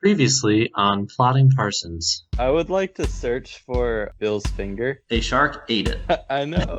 Previously on Plotting Parsons. I would like to search for Bill's finger. A shark ate it. I know.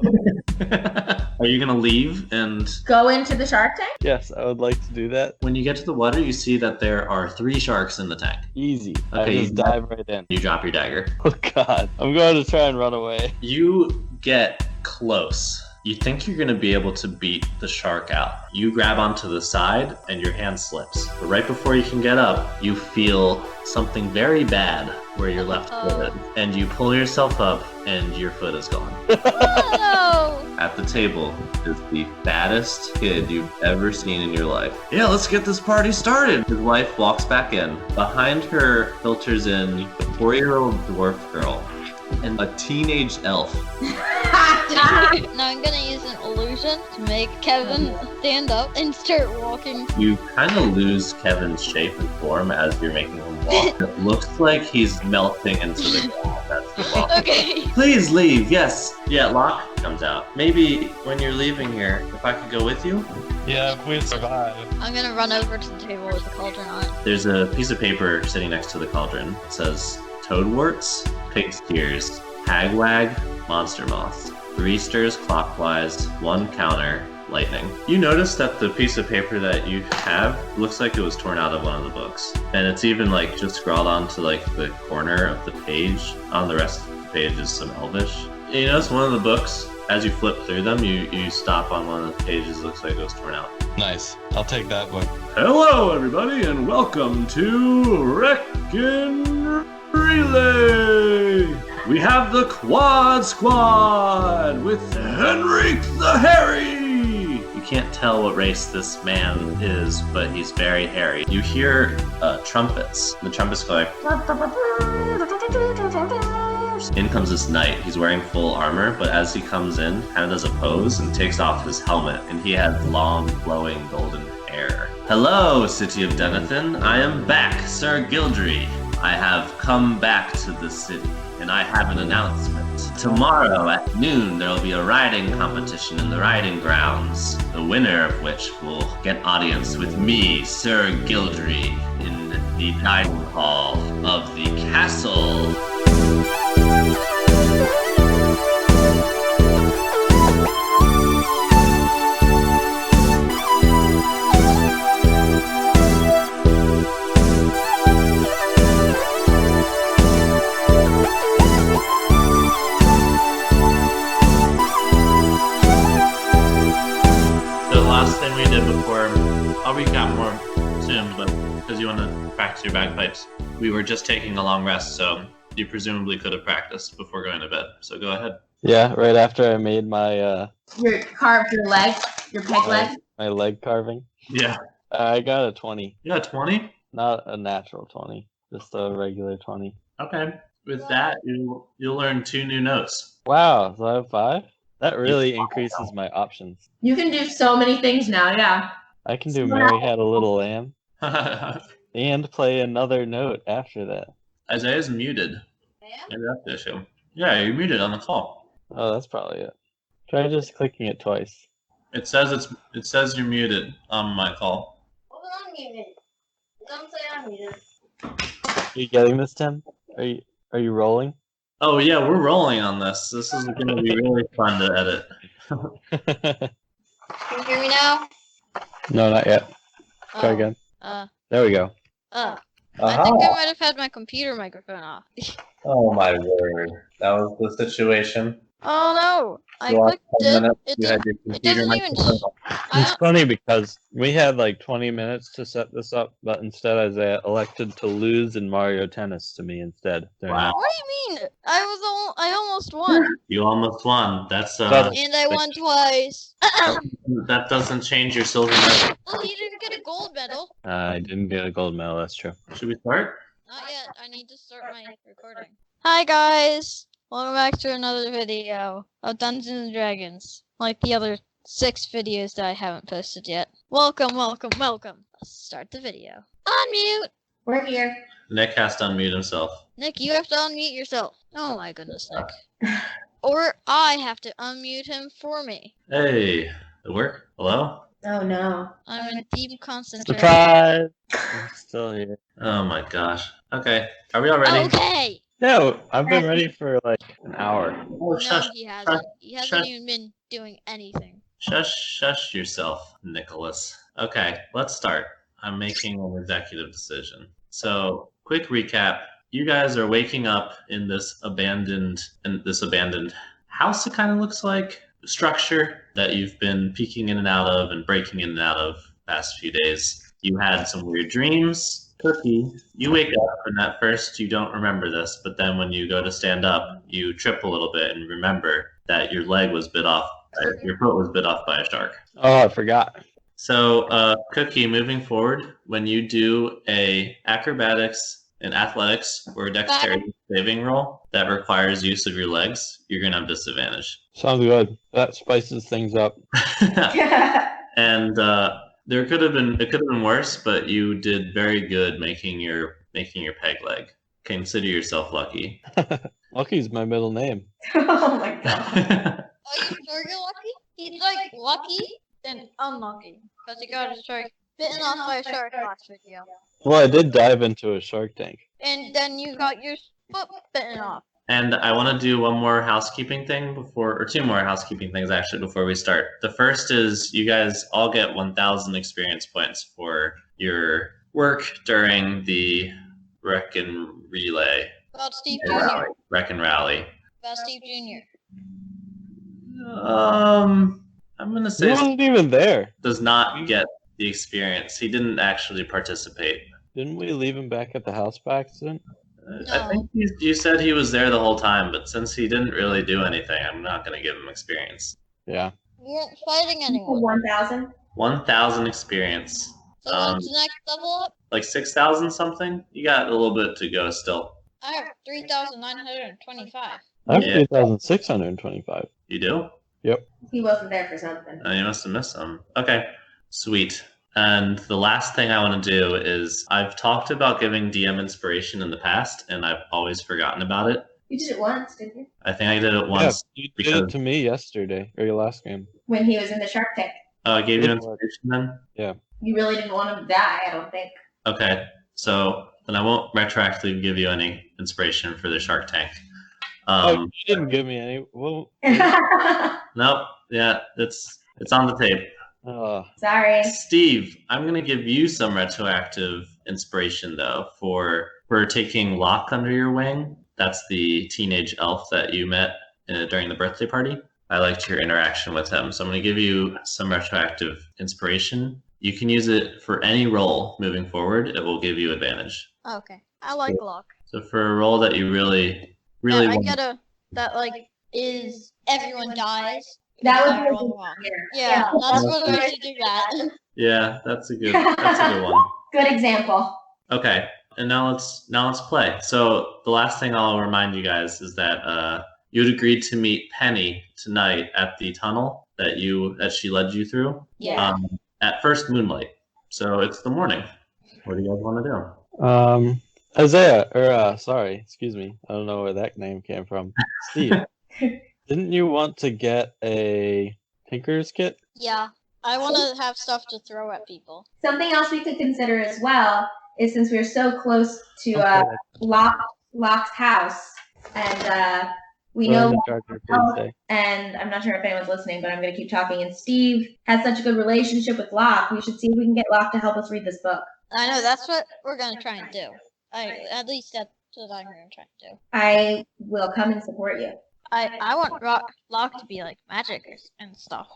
Are you gonna leave and go into the shark tank? Yes, I would like to do that. When you get to the water, you see that there are 3 sharks in the tank. Easy. Okay, I just dive right in. You drop your dagger. Oh god. I'm going to try and run away. You get close. You think you're gonna be able to beat the shark out. You grab onto the side and your hand slips. But right before you can get up, you feel something very bad where your left foot is. And you pull yourself up and your foot is gone. No! At the table is the fattest kid you've ever seen in your life. Yeah, let's get this party started. His wife walks back in. Behind her filters in a 4-year-old dwarf girl and a teenage elf. Now I'm gonna use an illusion to make Kevin stand up and start walking. You kind of lose Kevin's shape and form as you're making him walk. It looks like he's melting into the ground as he walks. Okay. Please leave, yes. Yeah, Locke comes out. Maybe when you're leaving here, if I could go with you? Yeah, if we survive. I'm gonna run over to the table with the cauldron on it. There's a piece of paper sitting next to the cauldron. It says, toadworts, pig's tears, hagwag, monster moth. 3 stirs clockwise, 1 counter, lightning. You notice that the piece of paper that you have looks like it was torn out of one of the books. And it's even like just scrawled onto like the corner of the page. On the rest of the page is some Elvish. You notice one of the books, as you flip through them, you stop on one of the pages, looks like it was torn out. Nice. I'll take that one. Hello everybody and welcome to Wreckin' Relay! We have the Quad Squad with Henrik the Hairy! You can't tell what race this man is, but he's very hairy. You hear trumpets. The trumpets go like... In comes this knight. He's wearing full armor, but as he comes in, kind of does a pose and takes off his helmet, and he has long, flowing golden hair. Hello, city of Denethen. I am back, Sir Gildry. I have come back to the city, and I have an announcement. Tomorrow at noon, there will be a riding competition in the riding grounds, the winner of which will get audience with me, Sir Gildry, in the dining hall of the castle. Last thing we did before, I'll recap more soon, but because you want to practice your bagpipes, we were just taking a long rest, so you presumably could have practiced before going to bed. So go ahead. Yeah, right after I made my You carved your leg, your peg leg. my leg carving. Yeah. I got a 20. You got 20? Not a natural 20, just a regular 20. Okay. With that, you'll learn 2 new notes. Wow, so I have 5? That really increases my options. You can do so many things now, yeah. I can do Mary Had a Little Lamb and play another note after that. Isaiah's muted. Maybe that's the issue. Yeah, you're muted on the call. Oh, that's probably it. Try just clicking it twice. It says you're muted on my call. I'm muted. Don't say I'm muted. Are you getting this, Tim? Are you rolling? Oh yeah, we're rolling on this. This is going to be really fun to edit. Can you hear me now? No, not yet. Try Oh. again. There we go. I think I might have had my computer microphone off. Oh my word. That was the situation. Oh no! I The last clicked 10 it. minutes, It you had your it computer doesn't even. microphone It's funny because we had like 20 minutes to set this up, but instead Isaiah elected to lose in Mario Tennis to me instead. Wow. What do you mean? I almost won, You almost won. That's But- and I won twice. that doesn't change your silver medal. Well, you didn't get a gold medal. I didn't get a gold medal, that's true. Should we start? Not yet. I need to start my recording. Hi guys! Welcome back to another video of Dungeons and Dragons, like the other 6 videos that I haven't posted yet. Welcome, welcome, welcome. Let's start the video. Unmute! We're here. Nick has to unmute himself. Nick, you have to unmute yourself. Oh my goodness, Nick. Or I have to unmute him for me. Hey, it work? Hello? Oh no. I'm in deep concentration. Surprise! I'm still here. Oh my gosh. Okay. Are we all ready? Okay. No, I've been ready for like an hour. Oh, No, shush. he hasn't. He hasn't shush. even been doing anything. Shush yourself, Nicholas. Okay, let's start. I'm making an executive decision. So, quick recap. You guys are waking up in this abandoned house, it kind of looks like, structure that you've been peeking in and out of and breaking in and out of the past few days. You had some weird dreams. Cookie, you wake up and at first you don't remember this, but then when you go to stand up, you trip a little bit and remember that your leg was bit off, your foot was bit off by a shark. Oh, I forgot. So, Cookie, moving forward, when you do a acrobatics, an athletics, or a dexterity saving roll that requires use of your legs, you're gonna have disadvantage. Sounds good. That spices things up. And it could have been worse, but you did very good making your peg leg. Consider yourself lucky. Lucky's my middle name. Oh my god. Are you sure you're lucky? He's like lucky and unlucky because he got his shark bitten off by a shark last video, Well, I did dive into a shark tank. and then you got your foot bitten off. And I want to do one more housekeeping thing or two more housekeeping things actually before we start. The first is you guys all get 1,000 experience points for your work during the Wreck and Relay. About Steve Rally. Jr. Wreck and Rally. About Steve Jr. I'm gonna He say wasn't even there. does not get the experience. He didn't actually participate. Didn't we leave him back at the house by accident? I think you said he was there the whole time, but since he didn't really do anything, I'm not gonna give him experience. Yeah. We weren't fighting anyone. 1,000. 1,000 experience. So what's the next level up? Like 6,000 something. You got a little bit to go still. I have 3,925. I have Yeah. 3,625. You do? He wasn't there for something. You must have missed some. Okay, sweet. And the last thing I want to do is I've talked about giving DM inspiration in the past, and I've always forgotten about it. You did it once, didn't you? I think I did it once. Yeah, you did because- it to me yesterday, or your last game. When he was in the Shark Tank. I gave you Good inspiration then? You really didn't want him to die, I don't think. Okay, so then I won't retroactively give you any inspiration for the Shark Tank. Oh, you didn't give me any. Well, Nope. Yeah, it's on the tape. Sorry. Steve, I'm going to give you some retroactive inspiration, though, for taking Locke under your wing. That's the teenage elf that you met during the birthday party. I liked your interaction with him, so I'm going to give you some retroactive inspiration. You can use it for any role moving forward. It will give you advantage. Okay. I like Locke. So for a role that you really Yeah, I want, get that like is everyone dies. That I would roll be Locke. Yeah, Yeah, that's that's what I good. should do that. yeah, that's a good one. Good example. Okay, and now let's play. So the last thing I'll remind you guys is that you had agreed to meet Penny tonight at the tunnel that she led you through. Yeah. At first moonlight. So it's the morning. What do you guys want to do? Isaiah, or sorry, excuse me. I don't know where that name came from. Steve, didn't you want to get a Tinker's kit? Yeah, I want to have stuff to throw at people. Something else we could consider as well is since we're so close to Okay. Locke's house, and we know, and I'm not sure if anyone's listening, but I'm going to keep talking. And Steve has such a good relationship with Locke. We should see if we can get Locke to help us read this book. I know that's what we're gonna try and do. At least that's what I'm gonna try and do. I will come and support you. I want Locke to be like magic and stuff.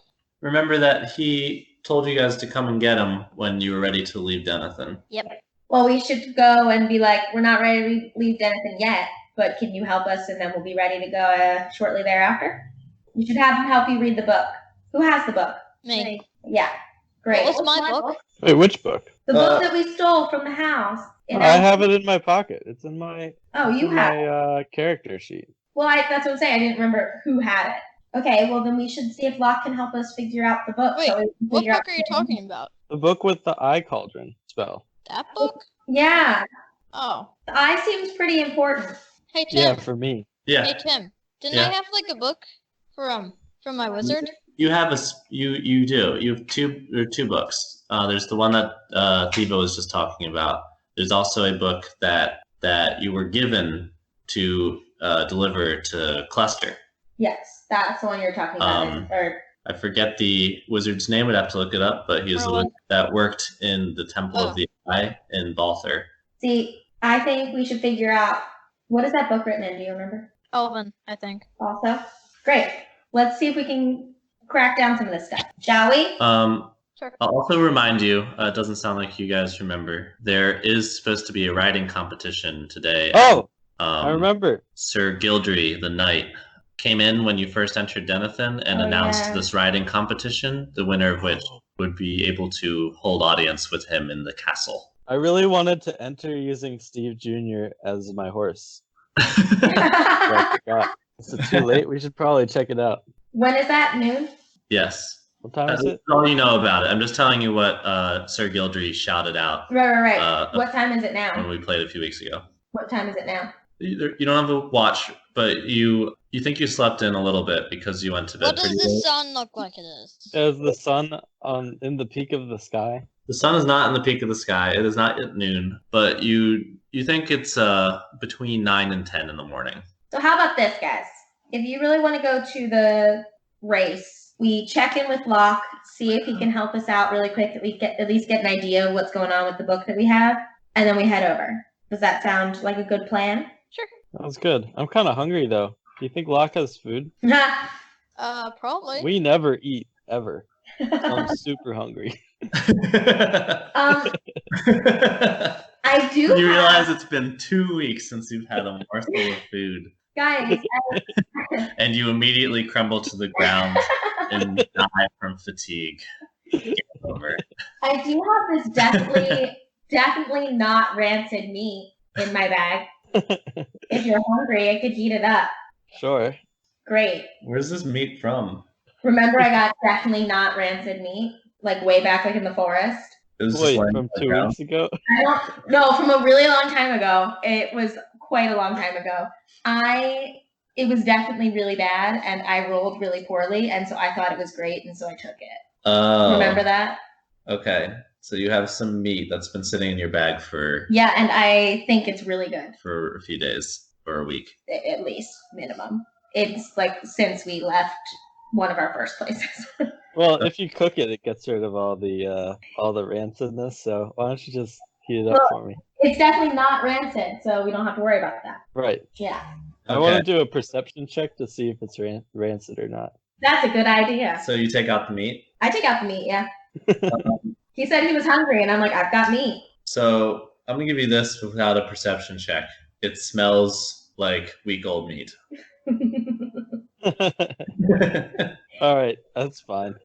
Remember that he told you guys to come and get him when you were ready to leave Denethen. Yep. Well, we should go and be like, we're not ready to leave Denethen yet, but can you help us? And then we'll be ready to go shortly thereafter. You should have him help you read the book. Who has the book? Me. Yeah, great. What's my book? Wait, which book? The book that we stole from the house. I have it in my pocket. It's in my Oh, you have it. my character sheet. Well, that's what I'm saying. I didn't remember who had it. Okay, well then we should see if Locke can help us figure out the book. Wait, so we can What figure book out are you talking about? The book with the eye cauldron spell. That book? Yeah, Oh. the eye seems pretty important. Hey Tim. Yeah, for me. Yeah. Hey Tim. Didn't Yeah. I have like a book from my wizard? You have you do. You have two books. There's the one that Theeva was just talking about. There's also a book that you were given to deliver to Cluster. Yes, that's the one you're talking about. I forget the wizard's name. I'd have to look it up, but he was the wizard that worked in the Temple of the Eye in Balther. See, I think we should figure out, what is that book written in? Do you remember? Elven, I think. Also? Great. Let's see if we can crack down some of this stuff, shall we? Sure. I'll also remind you, it doesn't sound like you guys remember, there is supposed to be a riding competition today. Oh! I remember. Sir Gildry, the knight, came in when you first entered Denethen and announced this riding competition, the winner of which would be able to hold audience with him in the castle. I really wanted to enter using Steve Jr. as my horse. I forgot. Is it too late? We should probably check it out. When is that? Noon? Yes. What time is it? That's all you know about it. I'm just telling you what Sir Gildry shouted out. Right. What time is it now? When we played a few weeks ago. What time is it now? You don't have a watch, but you think you slept in a little bit because you went to bed. What does the sun look like it is? Is the sun in the peak of the sky? The sun is not in the peak of the sky. It is not at noon, but you think it's between 9 and 10 in the morning. So how about this, guys? If you really want to go to the race, we check in with Locke, see if he can help us out really quick, that we at least get an idea of what's going on with the book that we have, and then we head over. Does that sound like a good plan? Sure. That's good. I'm kind of hungry, though. Do you think Locke has food? Probably. We never eat, ever. I'm super hungry. I do. You realize it's been 2 weeks since you've had a morsel of food. Guys. And you immediately crumble to the ground and die from fatigue. Get over. I do have this definitely not rancid meat in my bag. If you're hungry, I could heat it up. Sure. Great. Where's this meat from? Remember, I got definitely not rancid meat, like way back, like in the forest. Wait, from 2 weeks ago? No, from a really long time ago. It was quite a long time ago. It was definitely really bad, and I rolled really poorly, and so I thought it was great, and so I took it. Oh. Remember that? Okay. So you have some meat that's been sitting in your bag for... Yeah, and I think it's really good. For a few days, or a week. At least, minimum. It's like since we left one of our first places. Well, if you cook it, it gets rid of all the rancidness, so why don't you just heat it up for me? It's definitely not rancid, so we don't have to worry about that. Right. Yeah. I want to do a perception check to see if it's rancid or not. That's a good idea. So you take out the meat? I take out the meat, yeah. He said he was hungry, and I'm like, I've got meat. So I'm going to give you this without a perception check. It smells like week-old meat. All right, that's fine.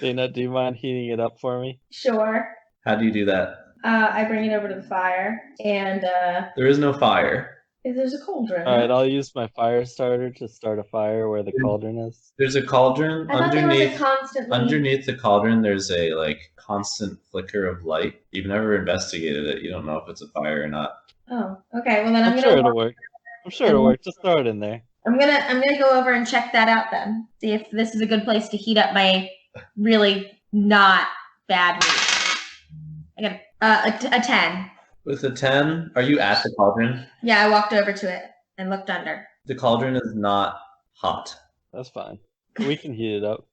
Dana, do you mind heating it up for me? Sure. How do you do that? I bring it over to the fire, and there is no fire. There's a cauldron. All right, I'll use my fire starter to start a fire where the cauldron is. There's a cauldron underneath. Constantly... Underneath the cauldron, there's a constant flicker of light. You've never investigated it. You don't know if it's a fire or not. Oh, okay. Well, then I'm sure it'll work. I'm sure it'll work. Just throw it in there. I'm gonna go over and check that out then. See if this is a good place to heat up my really not bad meat. I got a 10. With a 10, are you at the cauldron? Yeah, I walked over to it and looked under. The cauldron is not hot. That's fine. We can heat it up.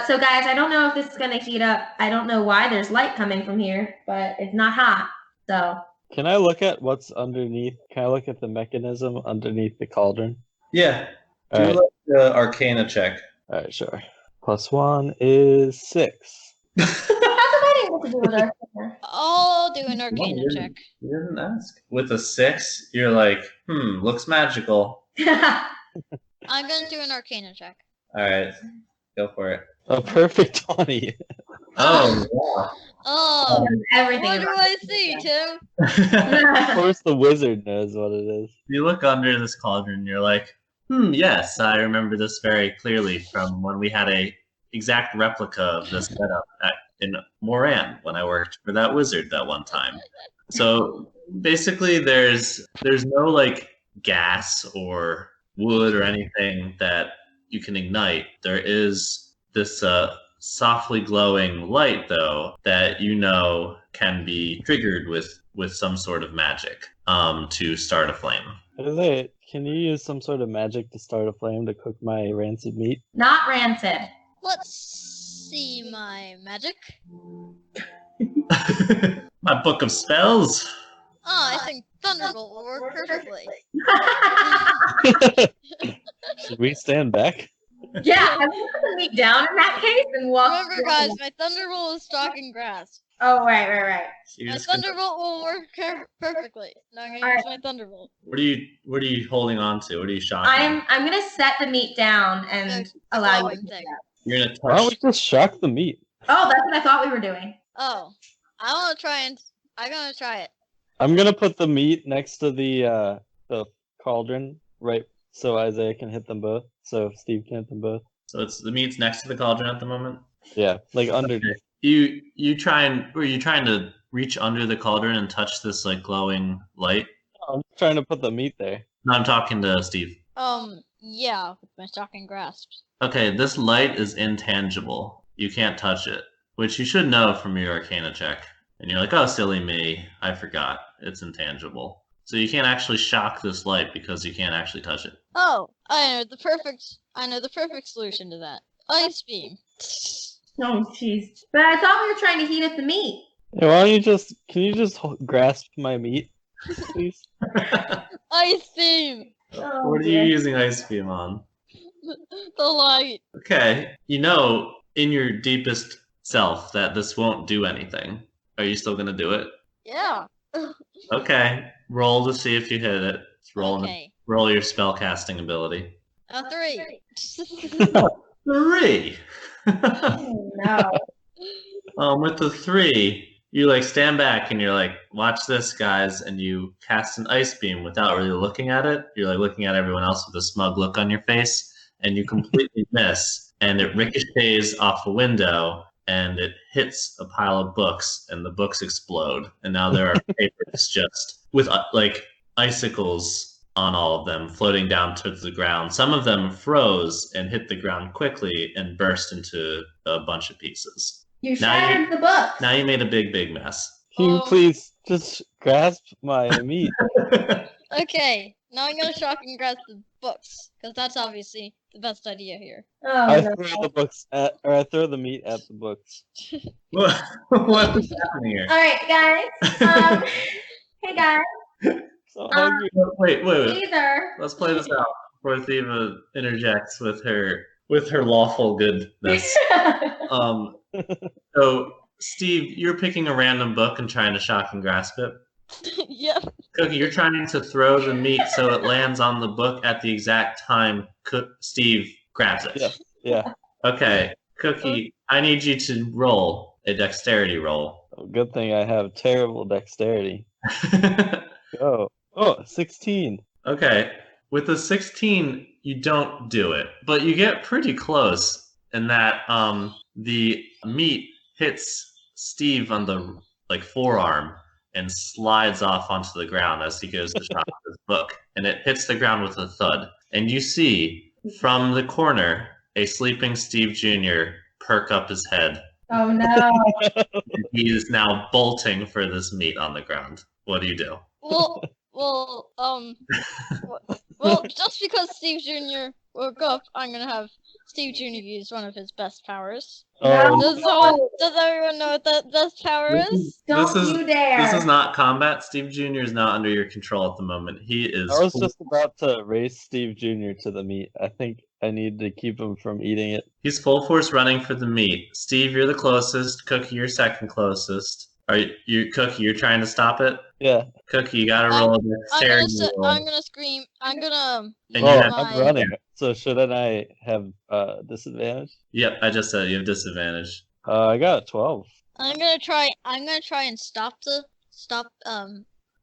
So guys, I don't know if this is gonna heat up. I don't know why there's light coming from here, but it's not hot. So. Can I look at what's underneath? Can I look at the mechanism underneath the cauldron? Yeah. Do the Arcana check. All right, sure. +1 is 6. I'll do an Arcana check. You didn't ask. With a 6, you're like, looks magical. I'm gonna do an Arcana check. All right, go for it. A perfect 20. Oh, yeah. Oh, everything. What do I see, Tim? Of course, the wizard knows what it is. You look under this cauldron, you're like, yes, I remember this very clearly from when we had a exact replica of this setup in Moran when I worked for that wizard that one time. So basically, there's no gas or wood or anything that you can ignite. There is this softly glowing light, though, that you know can be triggered with some sort of magic to start a flame. Jose, can you use some sort of magic to start a flame to cook my rancid meat? Not rancid. Let's see my magic. My book of spells. Oh, I think Thunderbolt will work perfectly. Should we stand back? Yeah, have you put the meat down in that case and walk? Remember, guys, my Thunderbolt is stalking grass. Oh, right. My Thunderbolt will work perfectly. Now I'm gonna use my Thunderbolt. What are you holding on to? What are you shocking? I'm gonna set the meat down and allow you to do that. You're gonna touch. Why don't we just shock the meat? Oh, that's what I thought we were doing. Oh, I'm gonna try it. I'm gonna put the meat next to the cauldron, right, so Isaiah can hit them both. So Steve can hit them both. So it's the meat's next to the cauldron at the moment. Yeah, like underneath. You trying to reach under the cauldron and touch this like glowing light? I'm trying to put the meat there. No, I'm talking to Steve. Yeah, with my stalking grasps. Okay, this light is intangible. You can't touch it, which you should know from your Arcana check. And you're like, oh, silly me, I forgot. It's intangible. So you can't actually shock this light because you can't actually touch it. Oh, I know the perfect solution to that. Ice beam. Oh, jeez. But I thought we were trying to heat up the meat. Hey, why don't you can you just grasp my meat, please? Ice beam. Oh, What are you using Ice Beam on? The light. Okay, you know in your deepest self that this won't do anything. Are you still gonna do it? Yeah. Okay, roll to see if you hit it. Okay. Roll your spellcasting ability. 3. 3. Oh, no. With the 3, you like stand back and you're like, watch this, guys, and you cast an ice beam without really looking at it. You're like looking at everyone else with a smug look on your face, and you completely miss, and it ricochets off a window, and it hits a pile of books, and the books explode, and now there are papers just with like icicles on all of them floating down towards the ground. Some of them froze and hit the ground quickly and burst into a bunch of pieces. You shattered the book. Now you made a big mess. Can you please just grasp my meat? Okay, now I'm gonna shock and grasp the books, because that's obviously the best idea here. Oh, I no. I throw the meat at the books. What is happening here? All right, guys. Hey, guys. So hungry. Wait. Either. Let's play this out before Theeva interjects with her lawful goodness. So Steve, you're picking a random book and trying to shock and grasp it. Yep. Cookie, you're trying to throw the meat so it lands on the book at the exact time Steve grabs it. Yeah. Okay, Cookie, I need you to roll a dexterity roll. Oh, good thing I have terrible dexterity. Oh, 16. Okay, with a 16, you don't do it, but you get pretty close in that the meat hits Steve on the forearm and slides off onto the ground as he goes to shock his book, and it hits the ground with a thud. And you see from the corner a sleeping Steve Jr. perk up his head. Oh, no. He is now bolting for this meat on the ground. What do you do? Well, just because Steve Jr. woke up, I'm gonna have Steve Jr. use one of his best powers. Oh, Does everyone know what that best power is? Don't you dare. This is not combat. Steve Jr. is not under your control at the moment. He is. I was just about to race Steve Jr. to the meat. I think I need to keep him from eating it. He's full force running for the meat. Steve, you're the closest. Cookie, you're second closest. Cookie, you're trying to stop it? Yeah. Cookie, you gotta roll a dexterity roll. I'm gonna scream. I'm running. So shouldn't I have disadvantage? Yep, I just said you have disadvantage. I got a 12. I'm gonna try and stop.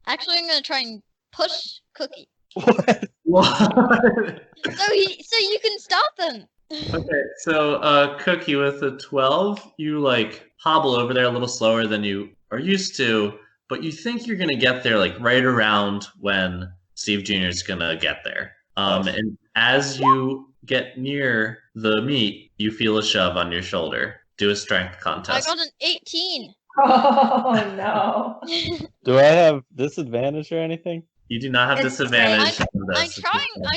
Actually, I'm gonna try and push Cookie. What? So you can stop them. Okay, so Cookie, with a 12, you hobble over there a little slower than you are used to, but you think you're gonna get there right around when Steve Jr. is gonna get there. And As you get near the meat, you feel a shove on your shoulder. Do a strength I contest. got an 18. Oh no. Do I have disadvantage or anything? You do not have It's disadvantage. on I'm this.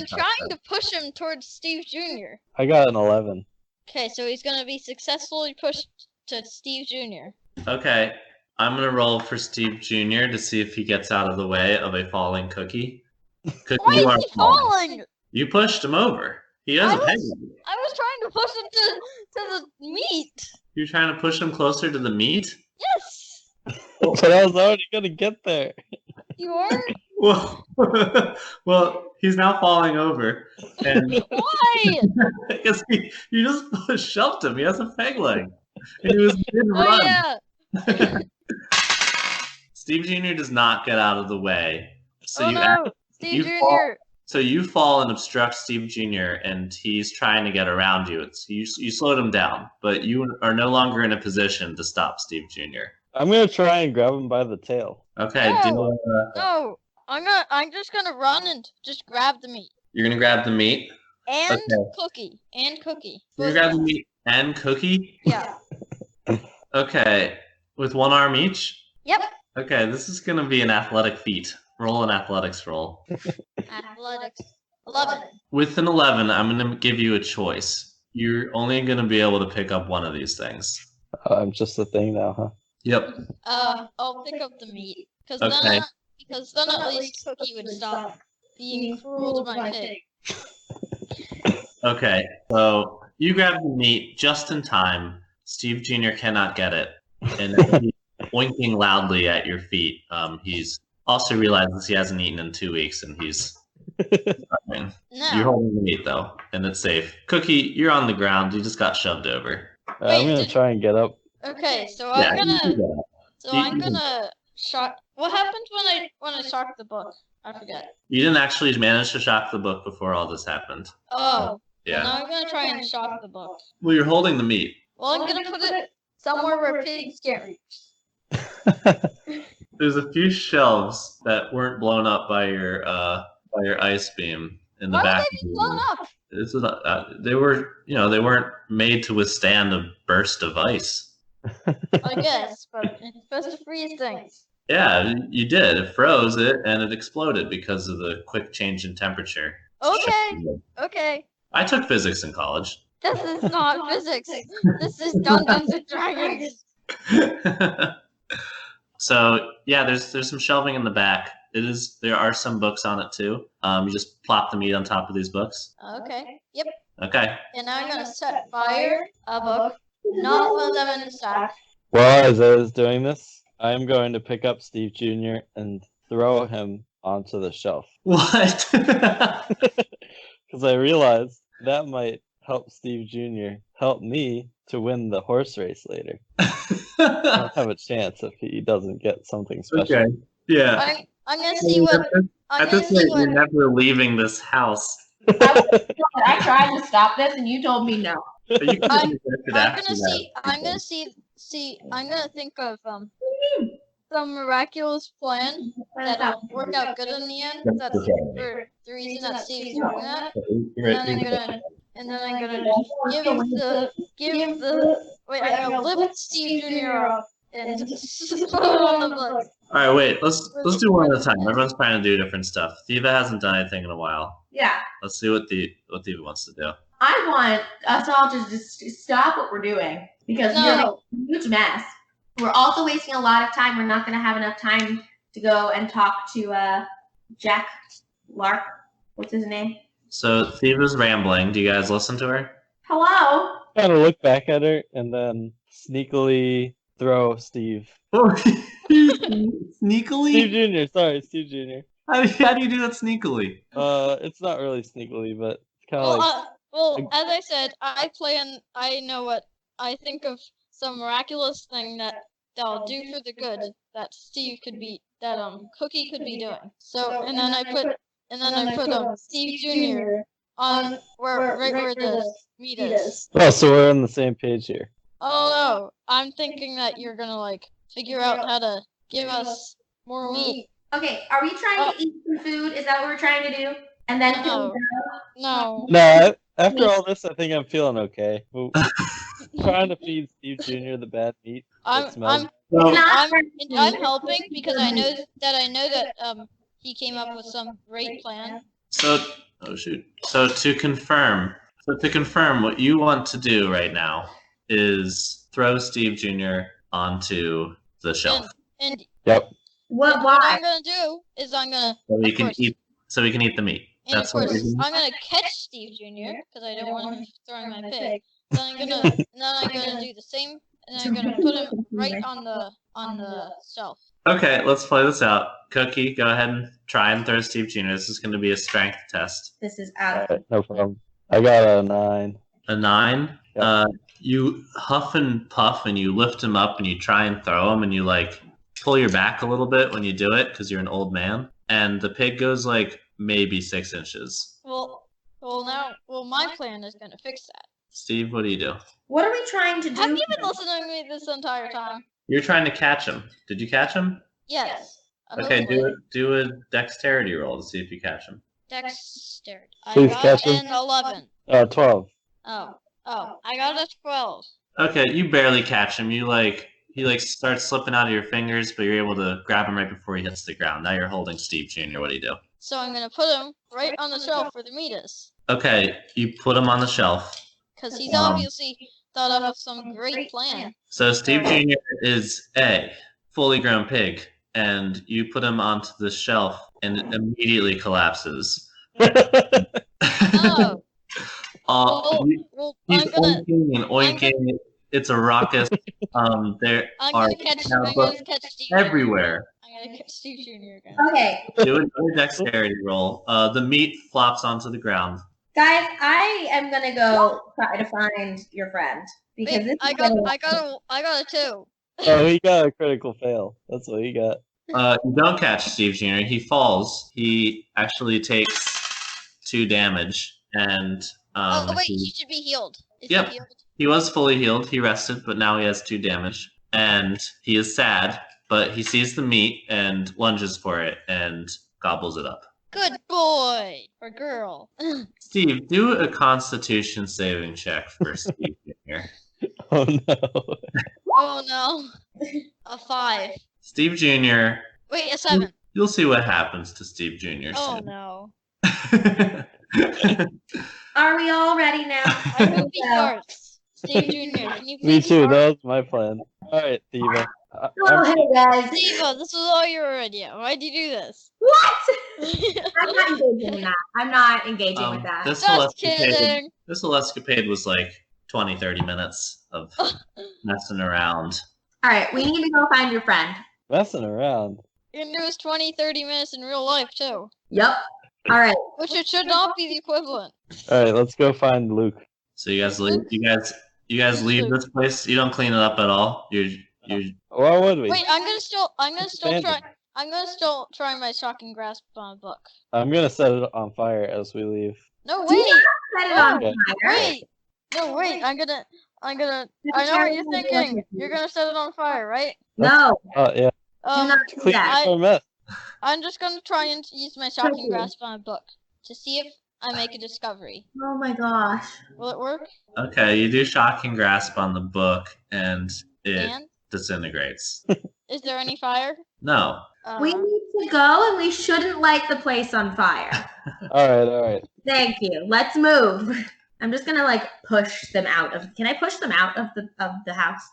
trying to push him towards Steve Jr. I got an 11. Okay, so he's gonna be successfully pushed to Steve Jr. Okay, I'm gonna roll for Steve Jr. to see if he gets out of the way of a falling Cookie. Cookie, Why you are is he falling? You pushed him over. He doesn't pay you. I was trying to push him to the meat. You're trying to push him closer to the meat? Yes, But I was already gonna get there. you are. Well, he's now falling over, and Why? because you just shoved him. He has a peg leg, and he was mid Oh run. yeah. Steve Jr. does not get out of the way, so Oh you no, Steve you Jr. so you fall and obstruct Steve Jr. and he's trying to get around you. You slowed him down, but you are no longer in a position to stop Steve Jr. I'm gonna try and grab him by the tail. Okay, No. No, I'm just gonna run and just grab the meat you're gonna grab the meat. and Okay. Cookie. You're gonna grab the meat and Cookie. Yeah. Okay, with one arm each. Yep. Okay, this is gonna be an athletic feat. Roll an athletics roll. Athletics. 11. With an 11, I'm gonna give you a choice. You're only gonna be able to pick up one of these things. I'm just a thing now, huh? Yep. I'll pick up the meat because Okay. then at least Cookie would stop being cruel to my pig. Okay, so you grab the meat just in time. Steve Jr. cannot get it, and he's oinking loudly at your feet. He's also realizes he hasn't eaten in 2 weeks, and he's starving. You're No. holding the meat though, and it's safe. Cookie, you're on the ground. You just got shoved over. Wait, I'm gonna try and get up. Okay, so Yeah, I'm you gonna do that. I'm gonna shock. What happened when I shocked the book? I forget. You didn't actually manage to shock the book before all this happened. Oh. Yeah. Well, now I'm gonna try and shock the book. Well, you're holding the meat. Well, I'm gonna put it somewhere where pigs can't reach. There's a few shelves that weren't blown up by your ice beam in the Why back. would they be blown up? This is they were, they weren't made to withstand a burst of ice. I guess, but it's supposed to freeze things. Yeah, you did. It froze it and it exploded because of the quick change in temperature. Okay. Okay. I took physics in college. This is not physics. This is Dungeons and Dragons. So yeah, there's some shelving in the back. There are some books on it too. You just plop the meat on top of these books. Okay. Yep. Okay. And now I'm gonna set fire a book. Not one of them in the stack. Well, as I was doing this, I'm going to pick up Steve Jr. and throw him onto the shelf. What? Because I realized that might help Steve Jr. help me to win the horse race later. I'll have a chance if he doesn't get something special. Okay. Yeah. I'm gonna see what. I'm At gonna this see point, what. you're never leaving this house. I tried to stop this and you told me no. But you can I'm- just reject it I'm after gonna see. that. I'm gonna see. I'm gonna think of some miraculous plan that'll work out good in the end. That's for the reason that Steve's doing that. And then I'm gonna give the. Wait, I'm gonna lift Steve Jr. up and just put it on the book. All right, wait. Let's do one at a time. Everyone's trying to do different stuff. Thieva hasn't done anything in a while. Yeah. Let's see what Thieva wants to do. I want us all to just stop what we're doing because we're making a huge mess. We're also wasting a lot of time. We're not going to have enough time to go and talk to Jack Lark. What's his name? So Thieva's rambling. Do you guys listen to her? Hello? Kind of look back at her and then sneakily throw Steve. Sneakily? Steve Jr. Sorry, Steve Jr. How do you do that sneakily? It's not really sneakily, but it's kind of like Well, as I said, I know what I think of some miraculous thing that'll do for the good that Steve could be, that Cookie could be doing. So, and then I put Steve Jr. on right where the meat is. Oh, so we're on the same page here. Oh no, I'm thinking that you're gonna figure out how to give us more meat. Okay, are we trying to eat some food? Is that what we're trying to do? And then No. No, after all this, I think I'm feeling okay. Trying to feed Steve Jr. the bad meat. I'm helping because I know that he came up with some great plan. So to confirm, what you want to do right now is throw Steve Jr. onto the shelf. And Yep. what? what Why? I'm gonna do is I'm gonna So he can eat the meat. and That's of what course we're I'm gonna catch Steve Jr. because I don't want him throwing my pig. Then I'm gonna do the same, and I'm gonna put him right on the shelf. Okay, let's play this out. Cookie, go ahead and try and throw Steve Jr. This is going to be a strength test. This is out of Alright, no problem. I got a 9. A 9. Yep. You huff and puff, and you lift him up, and you try and throw him, and you like pull your back a little bit when you do it because you're an old man, and the pig goes like maybe 6 inches. Well, my plan is gonna fix that. Steve, what do you do? What are we trying to do? Have you been listening to me this entire time? You're trying to catch him. Did you catch him? Yes. Okay, Hopefully. do a dexterity roll to see if you catch him. Dexterity. I Please got catch him. an 11. 12. Oh, I got a 12. Okay, you barely catch him. He starts slipping out of your fingers, but you're able to grab him right before he hits the ground. Now you're holding Steve Jr. What do you do? So I'm gonna put him right on the shelf where the meat is. Okay, you put him on the shelf. Because he's obviously thought up of some great plan. So Steve Jr. is a fully grown pig, and you put him onto the shelf, and it immediately collapses. Oh. He's I'm gonna oinking and oinking. It's a raucous. There are catch Steve everywhere. I'm gonna catch Steve Jr. again. Okay, Do a dexterity roll. The meat flops onto the ground. guys, I am gonna go try to find your friend because this I is got a 2. Oh, he got a critical fail. That's what he got. You don't catch Steve Jr. He falls. He actually takes 2 damage, and he should be healed. Is Yep. he healed? he was fully healed. He rested, but now he has 2 damage, and he is sad. But he sees the meat and lunges for it and gobbles it up. Good boy or girl. Steve, do a Constitution saving check for Steve Jr. Oh no. Oh no. A 5. Steve Jr. Wait, a 7. You'll see what happens to Steve Jr. Oh no. Are we all ready now? I hope he starts. Steve Jr., can you please Me too. start? That was my plan. Alright, Theeva. Oh, hey guys. Stevo, this was all your idea. Why'd you do this? What? I'm not engaging in that. I'm not engaging with that. This whole Just kidding. escapade was like 20, 30 minutes of messing around. All right, we need to go find your friend. Messing around. And it was 20, 30 minutes in real life, too. Yep. All right. Which it should not be the equivalent. Alright, let's go find Luke. So you guys leave. You guys leave this place. You don't clean it up at all. Why would we? Wait, I'm gonna still Abandoned. try my shocking grasp on a book. I'm gonna set it on fire as we leave. No, Do wait! not set it on Okay. fire. Wait! No, wait, I'm gonna, I know what you're thinking. You're gonna set it on fire, right? No, Oh yeah. do not do Clean that. up our mess. I'm just gonna try and use my shocking Okay. grasp on a book to see if I make a discovery. Oh my gosh. Will it work? Okay, you do shocking grasp on the book, and it And disintegrates. is there any fire? No. We need to go and we shouldn't light the place on fire. Alright. Thank you. Let's move. I'm just gonna like push them out of. Can I push them out of the house?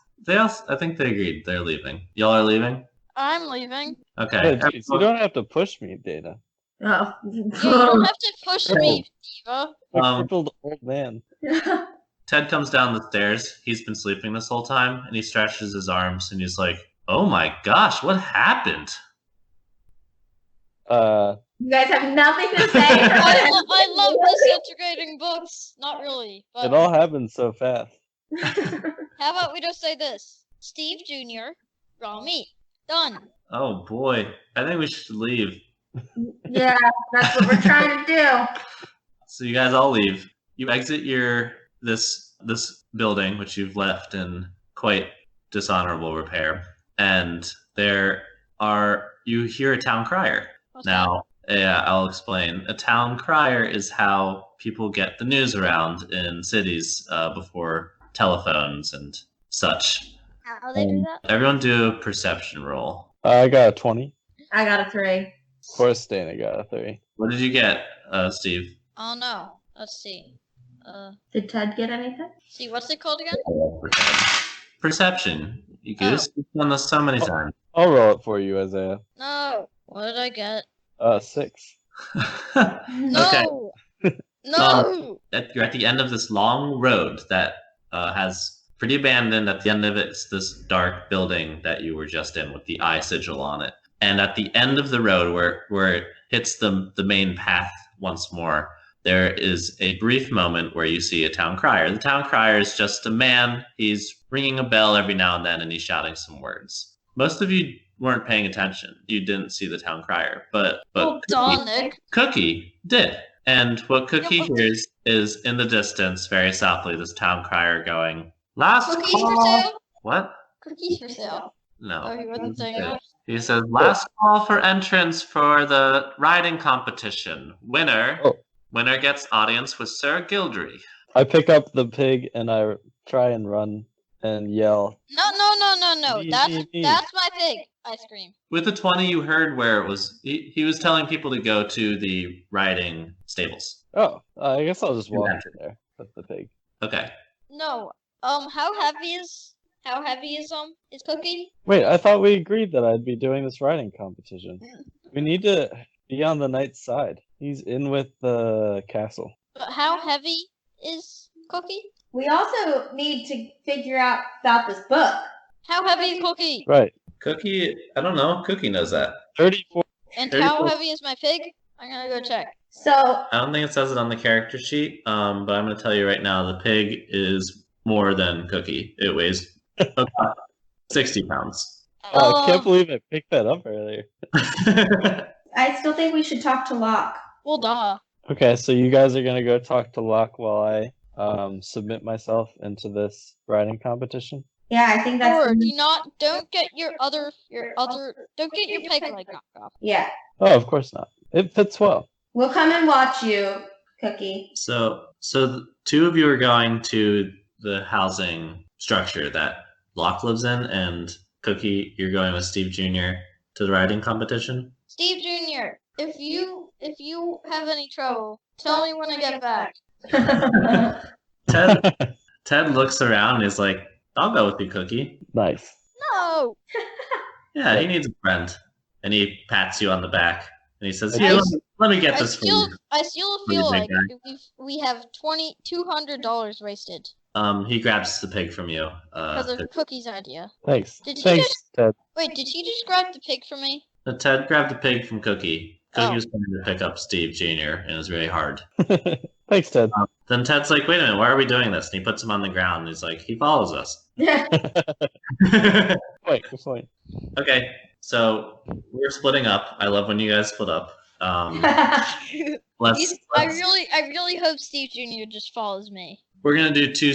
I think they agreed. They're leaving. Y'all are leaving? I'm leaving. Okay. Hey, geez, you don't have to push me, Dana. Oh. You don't have to push me, Diva. A crippled old man. Ted comes down the stairs. He's been sleeping this whole time, and he stretches his arms, and he's like, "Oh my gosh, what happened?" You guys have nothing to say. I love disintegrating books. Not really, but It all happened so fast. how about we just say this? Steve Jr., raw meat. Done. Oh boy, I think we should leave. Yeah, that's what we're trying to do. So you guys all leave. You exit this building, which you've left in quite dishonorable repair, and you hear a town crier. What's Now, Yeah, I'll explain. A town crier is how people get the news around in cities before telephones and such. How they do that? Everyone do a perception roll. I got a 20. I got a 3. Of course, Dana got a 3. What did you get, Steve? Oh no. Let's see. Did Ted get anything? See, what's it called again? Perception. You goose. You've done this so many times. I'll roll it for you, Isaiah. No. What did I get? 6. No. No. You're at the end of this long road that has pretty abandoned. At the end of it, it's this dark building that you were just in with the eye sigil on it. And at the end of the road, where it hits the main path once more, there is a brief moment where you see a town crier. The town crier is just a man. He's ringing a bell every now and then, and he's shouting some words. Most of you weren't paying attention. You didn't see the town crier, but Nick. Cooki did. And what Cooki hears is in the distance, very softly, this town crier going, "Last Cookies call." for sale? What? Cookies for sale. No. Oh, he wasn't saying that. He says, "Last call for entrance for the riding competition. Winner. Oh. Winner gets audience with Sir Gildry." I pick up the pig and I try and run and yell. No. Me. That's my pig. I scream. With the 20, you heard where it was. He was telling people to go to the riding stables. Oh, I guess I'll just walk Yeah. in there with the pig. Okay. No. How heavy is Cookie? Wait, I thought we agreed that I'd be doing this riding competition. We need to be on the knight's side. He's in with the castle. But how heavy is Cookie? We also need to figure out about this book. How heavy is Cookie? Right. Cooki, I don't know. Cooki knows that. 34. And 34. how heavy is my pig? I'm gonna go check. So I don't think it says it on the character sheet, but I'm going to tell you right now, the pig is more than Cooki. It weighs about 60 pounds. Oh, I can't believe I picked that up earlier. I still think we should talk to Locke. Well, duh. Okay, so you guys are gonna go talk to Locke while I submit myself into this riding competition. Yeah, I think that's. Or don't get your peg leg knocked off. Yeah, Oh, of course not. It fits well. we'll come and watch you, Cookie. So the two of you are going to the housing structure that Locke lives in, and Cooki, you're going with Steve Jr. to the riding competition. Steve Jr., if you have any trouble, tell me when I get back. Ted looks around and is like, "I'll go with you, Cooki." Nice. No. Yeah, he needs a friend. And he pats you on the back and he says, "Here, let me get this for you." I still Pretty feel big like we have $200 wasted He grabs the pig from you. because of Cookie's idea. Thanks. Did he Thanks, just- Ted. Wait, did he just grab the pig from me? Ted grabbed the pig from Cooki. Cooki Oh. was trying to pick up Steve Jr. and it was really hard. Thanks, Ted. Then Ted's like, "Wait a minute, why are we doing this?" And he puts him on the ground. And he's like, "He follows us." Wait, good point. Okay, so we're splitting up. I love when you guys split up. Let's. I really hope Steve Jr. just follows me. We're gonna do two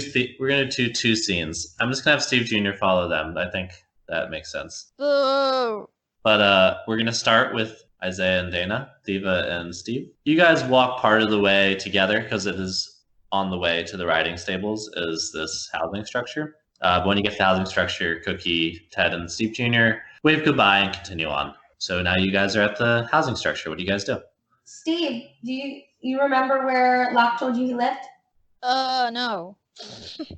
scenes. I'm just gonna have Steve Jr. follow them. I think that makes sense. Boo! But we're gonna start with Isaiah and Dana, Theeva and Steve. You guys walk part of the way together because it is on the way to the riding stables. Is this housing structure? When you get to the housing structure, Cooki, Ted, and Steve Jr. wave goodbye and continue on. So now you guys are at the housing structure. What do you guys do? Steve, do you remember where Locke told you he lived? No.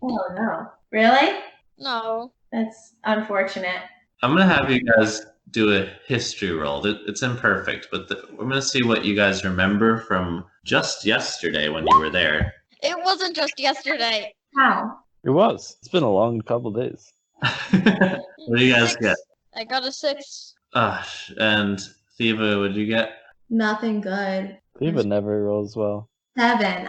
Oh no. Really? No. That's unfortunate. I'm gonna have you guys do a history roll. It's imperfect, but we're gonna see what you guys remember from just yesterday when you were there. It wasn't just yesterday. How? It was. It's been a long couple days. What do you guys 6. get? I got a 6. And Theeva, what did you get? Nothing good. Theeva never rolls well. 7.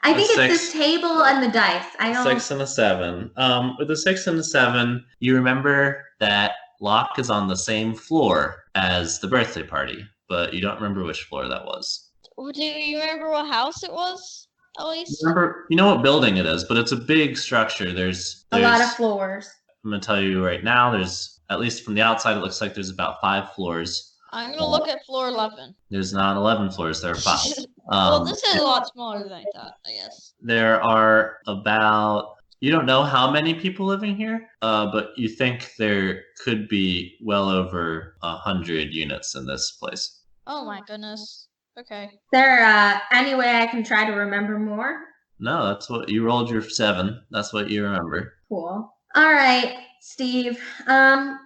I think it's this table and the dice. I don't. 6 and a 7. With a 6 and a 7, you remember that Locke is on the same floor as the birthday party, but you don't remember which floor that was. Do you remember what house it was? At least. You know what building it is, but it's a big structure. There's A lot of floors. I'm gonna tell you right now. There's, at least from the outside, it looks like there's about 5 floors. I'm gonna look at floor 11. There's not 11 floors, there are 5. Well, this is a lot smaller than I thought, I guess. There are about... You don't know how many people living here, but you think there could be well over 100 units in this place. Oh my goodness. Okay. Is there any way I can try to remember more? No, that's what you rolled your 7. That's what you remember. Cool. All right, Steve.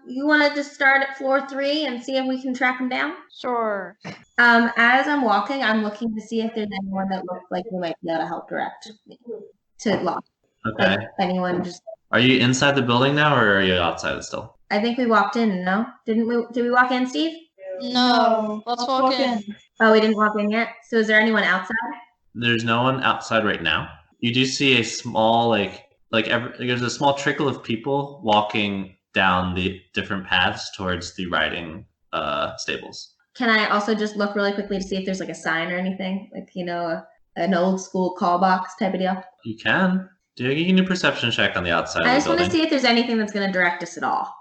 You want to just start at floor 3 and see if we can track him down? Sure. As I'm walking, I'm looking to see if there's anyone that looks like we might be able to help direct me to lock. Okay. Like anyone just... Are you inside the building now, or are you outside still? I think we walked in, no? Did we walk in, Steve? No. Let's walk in. Oh, we didn't walk in yet? So is there anyone outside? There's no one outside right now. You do see a small, there's a small trickle of people walking down the different paths towards the riding stables. Can I also just look really quickly to see if there's like a sign or anything? Like, an old school call box type of deal? You can. You can do a perception check on the outside I of just the want to building. see if there's anything that's going to direct us at all.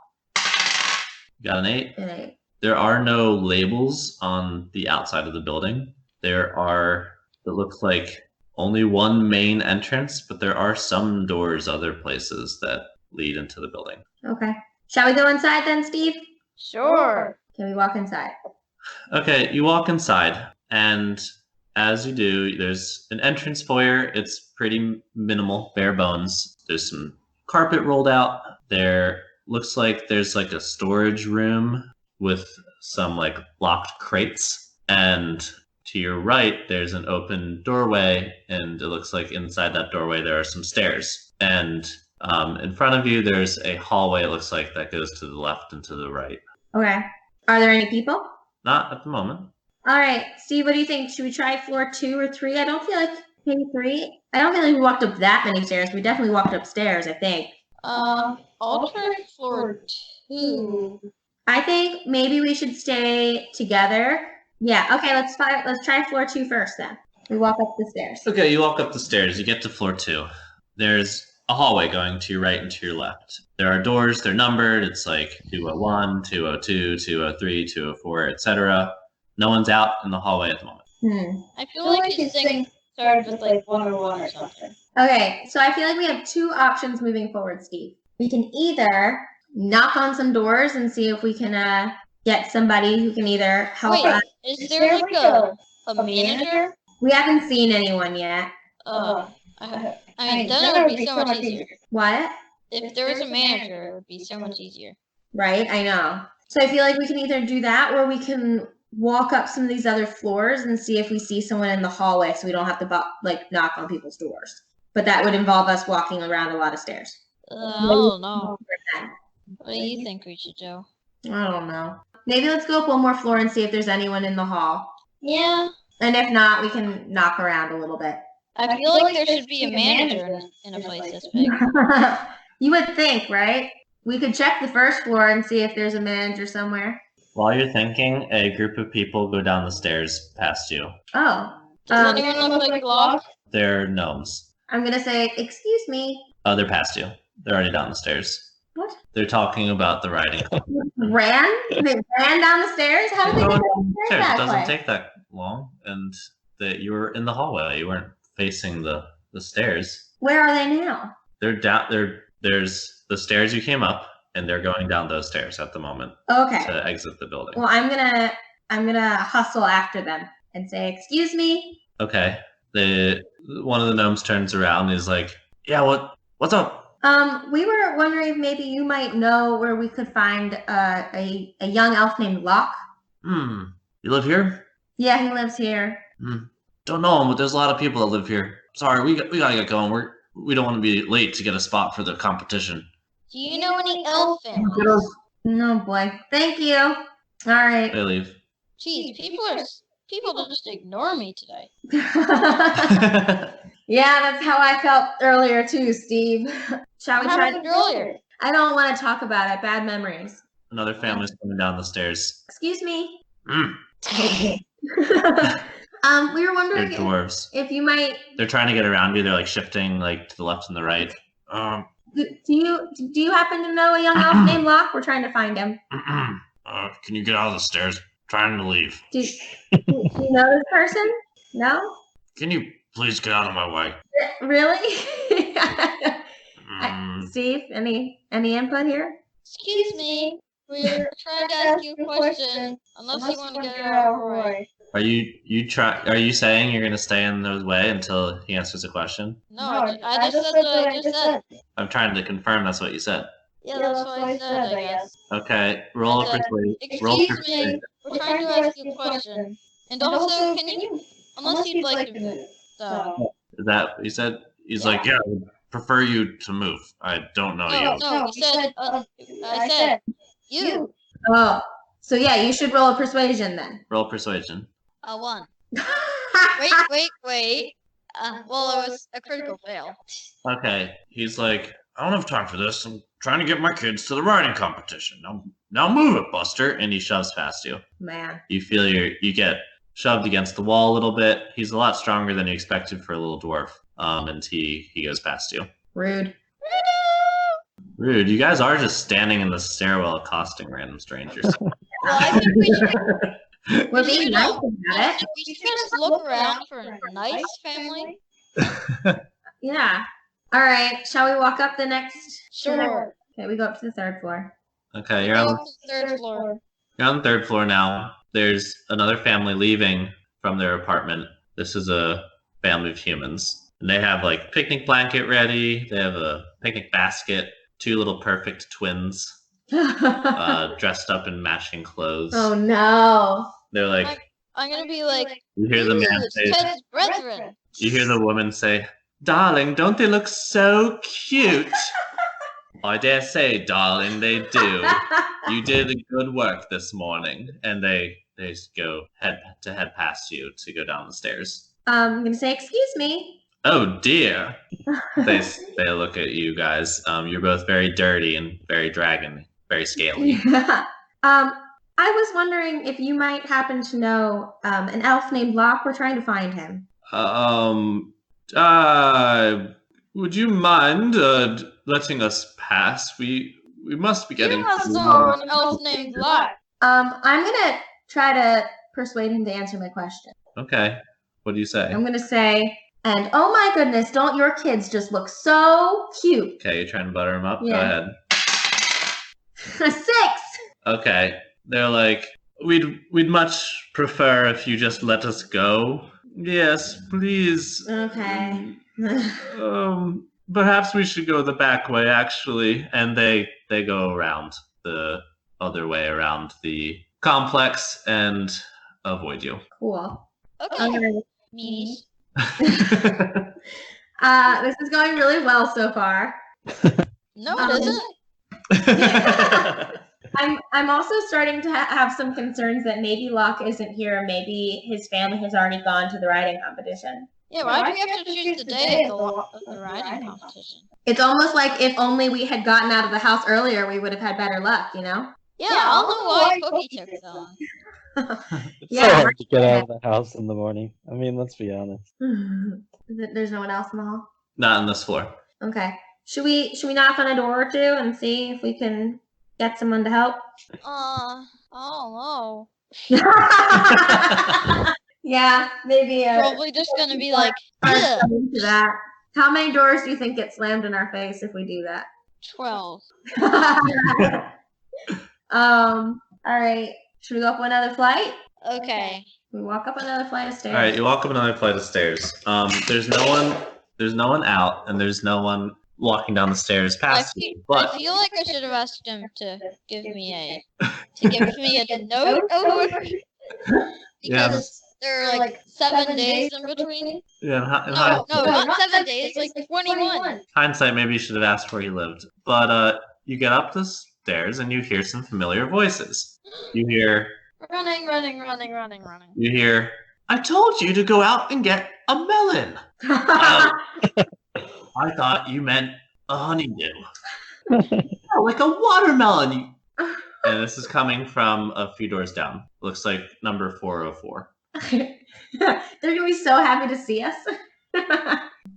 You got an 8? An 8. There are no labels on the outside of the building. There are, it looks like, only one main entrance, but there are some doors other places that lead into the building. Okay. Shall we go inside then, Steve? Sure. Can we walk inside? Okay, you walk inside, and as you do, there's an entrance foyer. It's pretty minimal, bare bones. There's some carpet rolled out. There looks like there's like a storage room with some like locked crates. And to your right, there's an open doorway, and it looks like inside that doorway there are some stairs. And in front of you, there's a hallway, it looks like, that goes to the left and to the right. Okay. Are there any people? Not at the moment. All right, Steve, what do you think? Should we try floor 2 or 3? I don't feel like maybe 3. I don't feel like we walked up that many stairs. We definitely walked upstairs, I think. I'll try floor 2. I think maybe we should stay together. Yeah, okay, let's try floor 2 first then. We walk up the stairs. Okay, you walk up the stairs. You get to floor 2. There's a hallway going to your right and to your left. There are doors. They're numbered. It's like 201, 202, 203, 204, etc. No one's out in the hallway at the moment. I feel like his thing started with like 101 or something. Okay, so I feel like we have 2 options moving forward, Steve. We can either knock on some doors and see if we can get somebody who can either help us. Is there like a manager? We haven't seen anyone yet. I mean, then it would be so much easier. What? If there was a manager, it would be so much easier. Right, I know. So I feel like we can either do that or we can walk up some of these other floors and see if we see someone in the hallway so we don't have to knock on people's doors. But that would involve us walking around a lot of stairs. I don't know. What do you think we should do? I don't know. Maybe let's go up one more floor and see if there's anyone in the hall. Yeah. And if not, we can knock around a little bit. I feel like there should be a manager in a place this big. You would think, right? We could check the first floor and see if there's a manager somewhere. While you're thinking, a group of people go down the stairs past you. Oh. Does anyone look like Locke? They're gnomes. I'm going to say, excuse me. Oh, they're past you. They're already down the stairs. What? They're talking about the riding. Ran? They ran down the stairs? How did they get down the stairs It that doesn't way? take that long, and you were in the hallway. You weren't facing the stairs. Where are they now? They're down. There's the stairs you came up, and they're going down those stairs at the moment Okay. to exit the building. Well, I'm gonna hustle after them and say, excuse me. Okay. One of the gnomes turns around and is like, "Yeah, what's up?" We were wondering if maybe you might know where we could find a young elf named Locke. You live here? Yeah, he lives here. Don't know him, but there's a lot of people that live here. Sorry, we gotta get going. We don't want to be late to get a spot for the competition. Do you know any elf families? No, boy. Thank you. All right. They leave. Jeez, people just ignore me today. Yeah, that's how I felt earlier too, Steve. Shall we What try happened earlier? I don't want to talk about it. Bad memories. Another family's coming down the stairs. Excuse me. We were They're wondering dwarves. if you might. They're trying to get around you. They're like shifting like to the left and the right. Do you happen to know a young elf named Locke? We're trying to find him. Can you get out of the stairs? trying to leave. Do you know this person? No? Can you please get out of my way? Really? Steve, any input here? Excuse me. We're trying to ask you a question. Unless you want to get it out of the way. Are you saying you're gonna stay in the way until he answers a question? No, I just said what I just said. I'm trying to confirm that's what you said. Yeah, that's what I said, I guess. Okay, roll persuasion. Excuse me, we're trying to ask you a question. And also, can you, unless you'd like to move, so. Is that what you said? He's like, yeah, I would prefer you to move. I don't know you. No, you said, I said, you. Oh, so yeah, you should roll a persuasion then. Roll persuasion. A 1. Wait. Well, it was a critical fail. Okay, he's like, I don't have time for this. I'm trying to get my kids to the riding competition. Now move it, Buster. And he shoves past you. Man. You feel you get shoved against the wall a little bit. He's a lot stronger than you expected for a little dwarf. And he goes past you. Rude. Rude. You guys are just standing in the stairwell accosting random strangers. Well, I think we should. We're being nice about it. We should just look around for a nice family. Yeah. All right. Shall we walk up the next? Sure. Okay, we go up to the 3rd floor. Okay, you're on the 3rd floor. You're on the 3rd floor now. There's another family leaving from their apartment. This is a family of humans. And they have like picnic blanket ready. They have a picnic basket. 2 little perfect twins. Dressed up in matching clothes. Oh no. They're like, I'm gonna be like, you hear the man say, Ted's brethren. You hear the woman say, darling, don't they look so cute? I dare say, darling, they do. You did good work this morning. And they go head past you to go down the stairs. I'm gonna say, excuse me. Oh dear. They look at you guys. You're both very dirty and very dragon, very scaly. I was wondering if you might happen to know an elf named Locke. We're trying to find him. Would you mind letting us pass? We must be getting. You must know an elf named Locke. I'm gonna try to persuade him to answer my question. Okay. What do you say? I'm gonna say, and oh my goodness, don't your kids just look so cute? Okay, you're trying to butter them up? Yeah. Go ahead. A 6! Okay. They're like, we'd much prefer if you just let us go. Yes, please. Okay. Perhaps we should go the back way, actually. And they go around the other way around the complex and avoid you. Cool. Okay. Meanies. This is going really well so far. No, it isn't. I'm also starting to have some concerns that maybe Locke isn't here. Maybe his family has already gone to the riding competition. Yeah, why do we have to choose the day of the riding competition? It's almost like if only we had gotten out of the house earlier, we would have had better luck, you know? Yeah, I don't know why Cooki took so long. It's so hard to get out of the house in the morning. I mean, let's be honest. There's no one else in the hall? Not on this floor. Okay. Should we knock on a door or two and see if we can get someone to help? I don't know. Yeah, maybe. Probably just gonna be like, into that. How many doors do you think get slammed in our face if we do that? 12. All right. Should we go up another flight? Okay. We walk up another flight of stairs. All right, you walk up another flight of stairs. There's no one out, and there's no one walking down the stairs past you. But I feel like I should have asked him to give me a note over because there are like 7 days in between. Yeah, no, not 7 days, like 21. Hindsight, maybe you should have asked where he lived. But you get up the stairs and you hear some familiar voices. You hear running. You hear, I told you to go out and get a melon. I thought you meant a honeydew. Oh, like a watermelon. And this is coming from a few doors down. Looks like number 404. They're gonna be so happy to see us.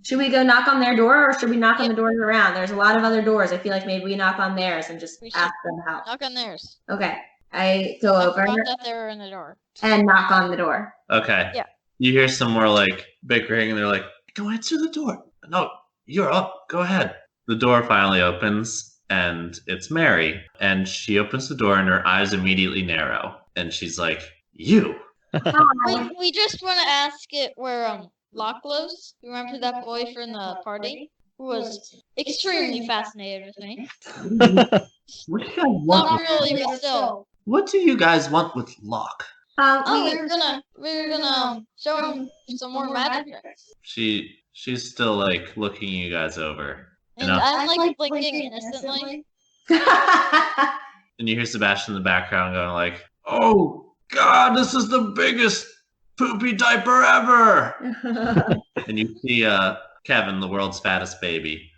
Should we go knock on their door, or should we knock on the doors around? There's a lot of other doors. I feel like maybe we knock on theirs and just ask them help. Knock on theirs. Okay. I go over I thought that they were in the door. and knock on the door. Okay. Yeah. You hear some more like bickering, and they're like, "Go answer the door." No, you're up. Go ahead. The door finally opens, and it's Mary. And she opens the door, and her eyes immediately narrow. And she's like, "You." We just want to ask it where Locke lives. Remember that boy from the party who was extremely fascinated with me? What do you guys want? Not really, but still. What do you guys want with Locke? We were gonna show him some more magic tricks. She's still like looking you guys over. And I'm like blinking innocently. And you hear Sebastian in the background going like, "Oh God, this is the biggest poopy diaper ever!" And you see Kevin, the world's fattest baby,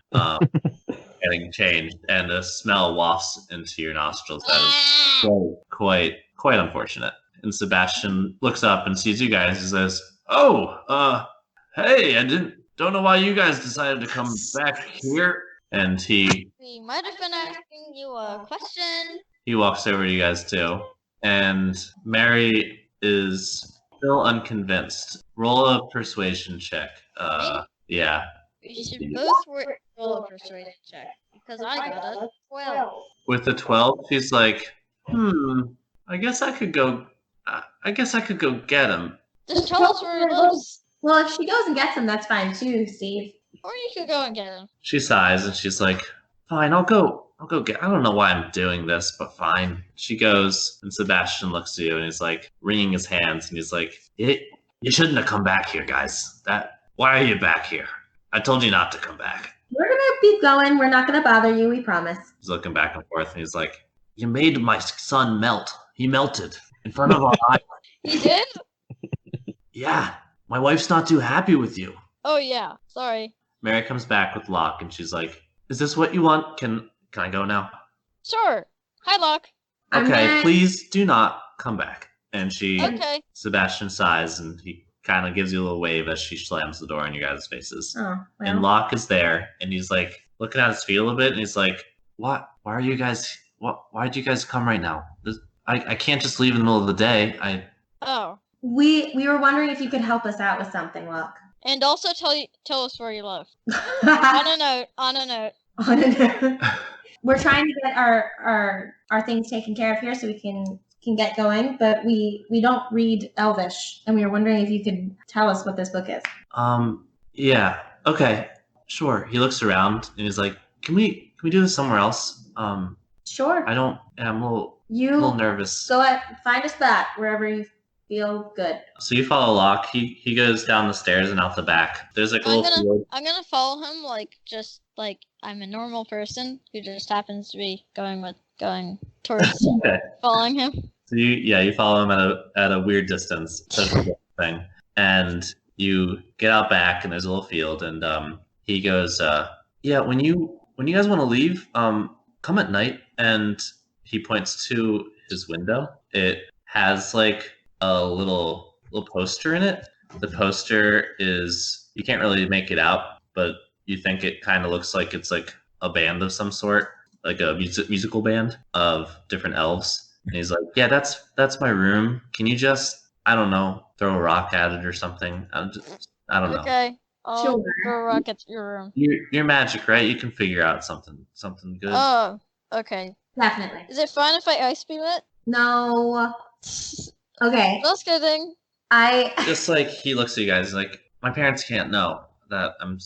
getting changed, and a smell wafts into your nostrils. That is quite unfortunate. And Sebastian looks up and sees you guys and says, "Oh, hey, I don't know why you guys decided to come back here." And we might have been asking you a question. He walks over to you guys too. And Mary is still unconvinced. Roll a persuasion check. Yeah. We should both roll a persuasion check because I got a 12. With the 12, she's like, I guess I could go get him. Just tell us where he lives. Well, if she goes and gets him, that's fine too, Steve. Or you could go and get him. She sighs and she's like, "Fine, I'll go get, I don't know why I'm doing this, but fine." She goes, and Sebastian looks at you and he's like wringing his hands and he's like, "You shouldn't have come back here, guys. Why are you back here? I told you not to come back." We're gonna keep going. We're not gonna bother you, we promise. He's looking back and forth and he's like, "You made my son melt. He melted in front of our eyes." He did? "Yeah, my wife's not too happy with you." Oh yeah, sorry. Mary comes back with Locke and she's like, "Is this what you want? Can I go now?" Sure. Hi, Locke. Okay, please do not come back. And Okay. Sebastian sighs and he kind of gives you a little wave as she slams the door in your guys' faces. Oh, well. And Locke is there and he's like looking at his feet a little bit and he's like, why'd you guys come right now? I can't just leave in the middle of the day. Oh. We were wondering if you could help us out with something, Locke. And also tell us where you live. On a note. On a note. We're trying to get our things taken care of here so we can get going, but we don't read Elvish, and we were wondering if you could tell us what this book is. Yeah. Okay. Sure. He looks around and he's like, Can we do this somewhere else? Sure. I'm a little nervous. Go ahead, find a spot wherever you feel good. So you follow Locke. He goes down the stairs and out the back. There's like a little field. I'm gonna follow him just like I'm a normal person who just happens to be going towards Okay. following him. So you follow him at a weird distance, thing, and you get out back and there's a little field and he goes, "Yeah, when you guys want to leave, come at night." And he points to his window. It has like a little poster in it. The poster is, you can't really make it out, but you think it kind of looks like it's like a band of some sort, like a musical band of different elves. And he's like, "Yeah, that's my room. Can you just, I don't know, throw a rock at it or something? I don't know." Okay. I'll throw a rock at your room. You're magic, right? You can figure out something good. Oh, okay. Definitely. Is it fine if I ice beam it? No. Okay. Just kidding. Just like he looks at you guys like, "My parents can't know that I'm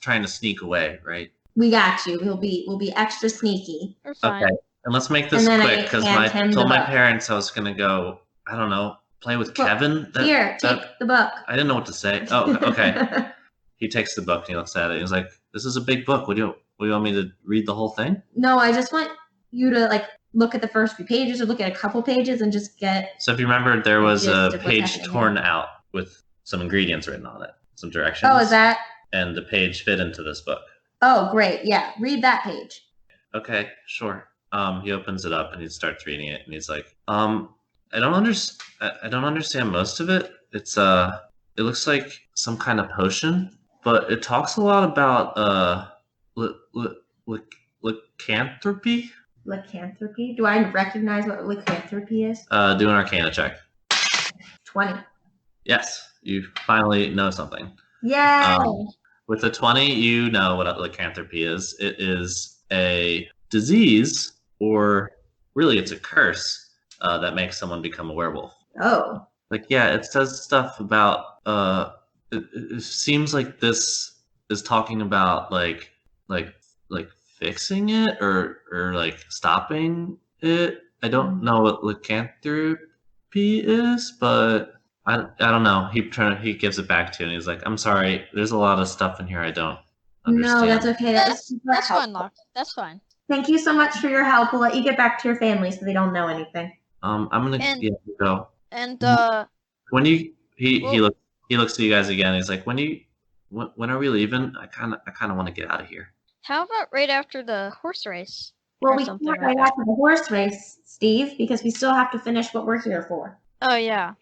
trying to sneak away, right?" We got you. We'll be extra sneaky. We're fine. Okay. And let's make this And then quick because I hand him told the my book. parents I was gonna go, I don't know, play with Well, Kevin. Here, take the book. I didn't know what to say. Oh, okay. He takes the book and he looks at it. He's like, "This is a big book. What do you want me to read the whole thing?" No, I just want you to like look at the first few pages or look at a couple pages and just get. So if you remember, there was Gist a of what's page happening torn out with some ingredients written on it, some directions. Oh, is that? And the page fit into this book. Oh, great. Yeah, read that page. Okay, sure. He opens it up and he starts reading it, and he's like, I don't understand most of it. It's it looks like some kind of potion, but it talks a lot about lycanthropy. Lycanthropy? Do I recognize what lycanthropy is? Do an Arcana check. 20. Yes, you finally know something. Yay! With a 20, you know what lycanthropy is. It is a disease, or really it's a curse, that makes someone become a werewolf. Oh. Like, yeah, it says stuff about, it seems like this is talking about, like fixing it, or like, stopping it. I don't know what lycanthropy is, but I don't know. He gives it back to you, and he's like, "I'm sorry. There's a lot of stuff in here I don't understand." No, that's okay. That's fine, Locke. That's fine. Thank you so much for your help. We'll let you get back to your family so they don't know anything. I'm gonna go. And when he looks at you guys again. He's like, when are we leaving? I kind of want to get out of here. How about right after the horse race? Well, we can't right after the horse race, Steve, because we still have to finish what we're here for. Oh yeah.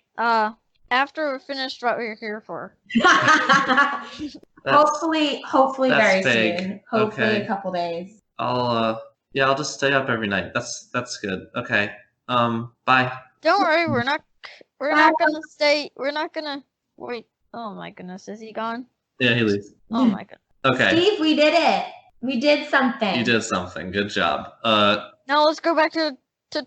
After we're finished what we're here for. Hopefully very vague. soon. Hopefully Okay. a couple days. I'll just stay up every night. That's good. Okay. Bye. Don't worry, we're not gonna stay. We're not gonna wait. Oh my goodness, is he gone? Yeah, he leaves. Oh my goodness. Okay. Steve, we did it. We did something. You did something. Good job. Now let's go back to the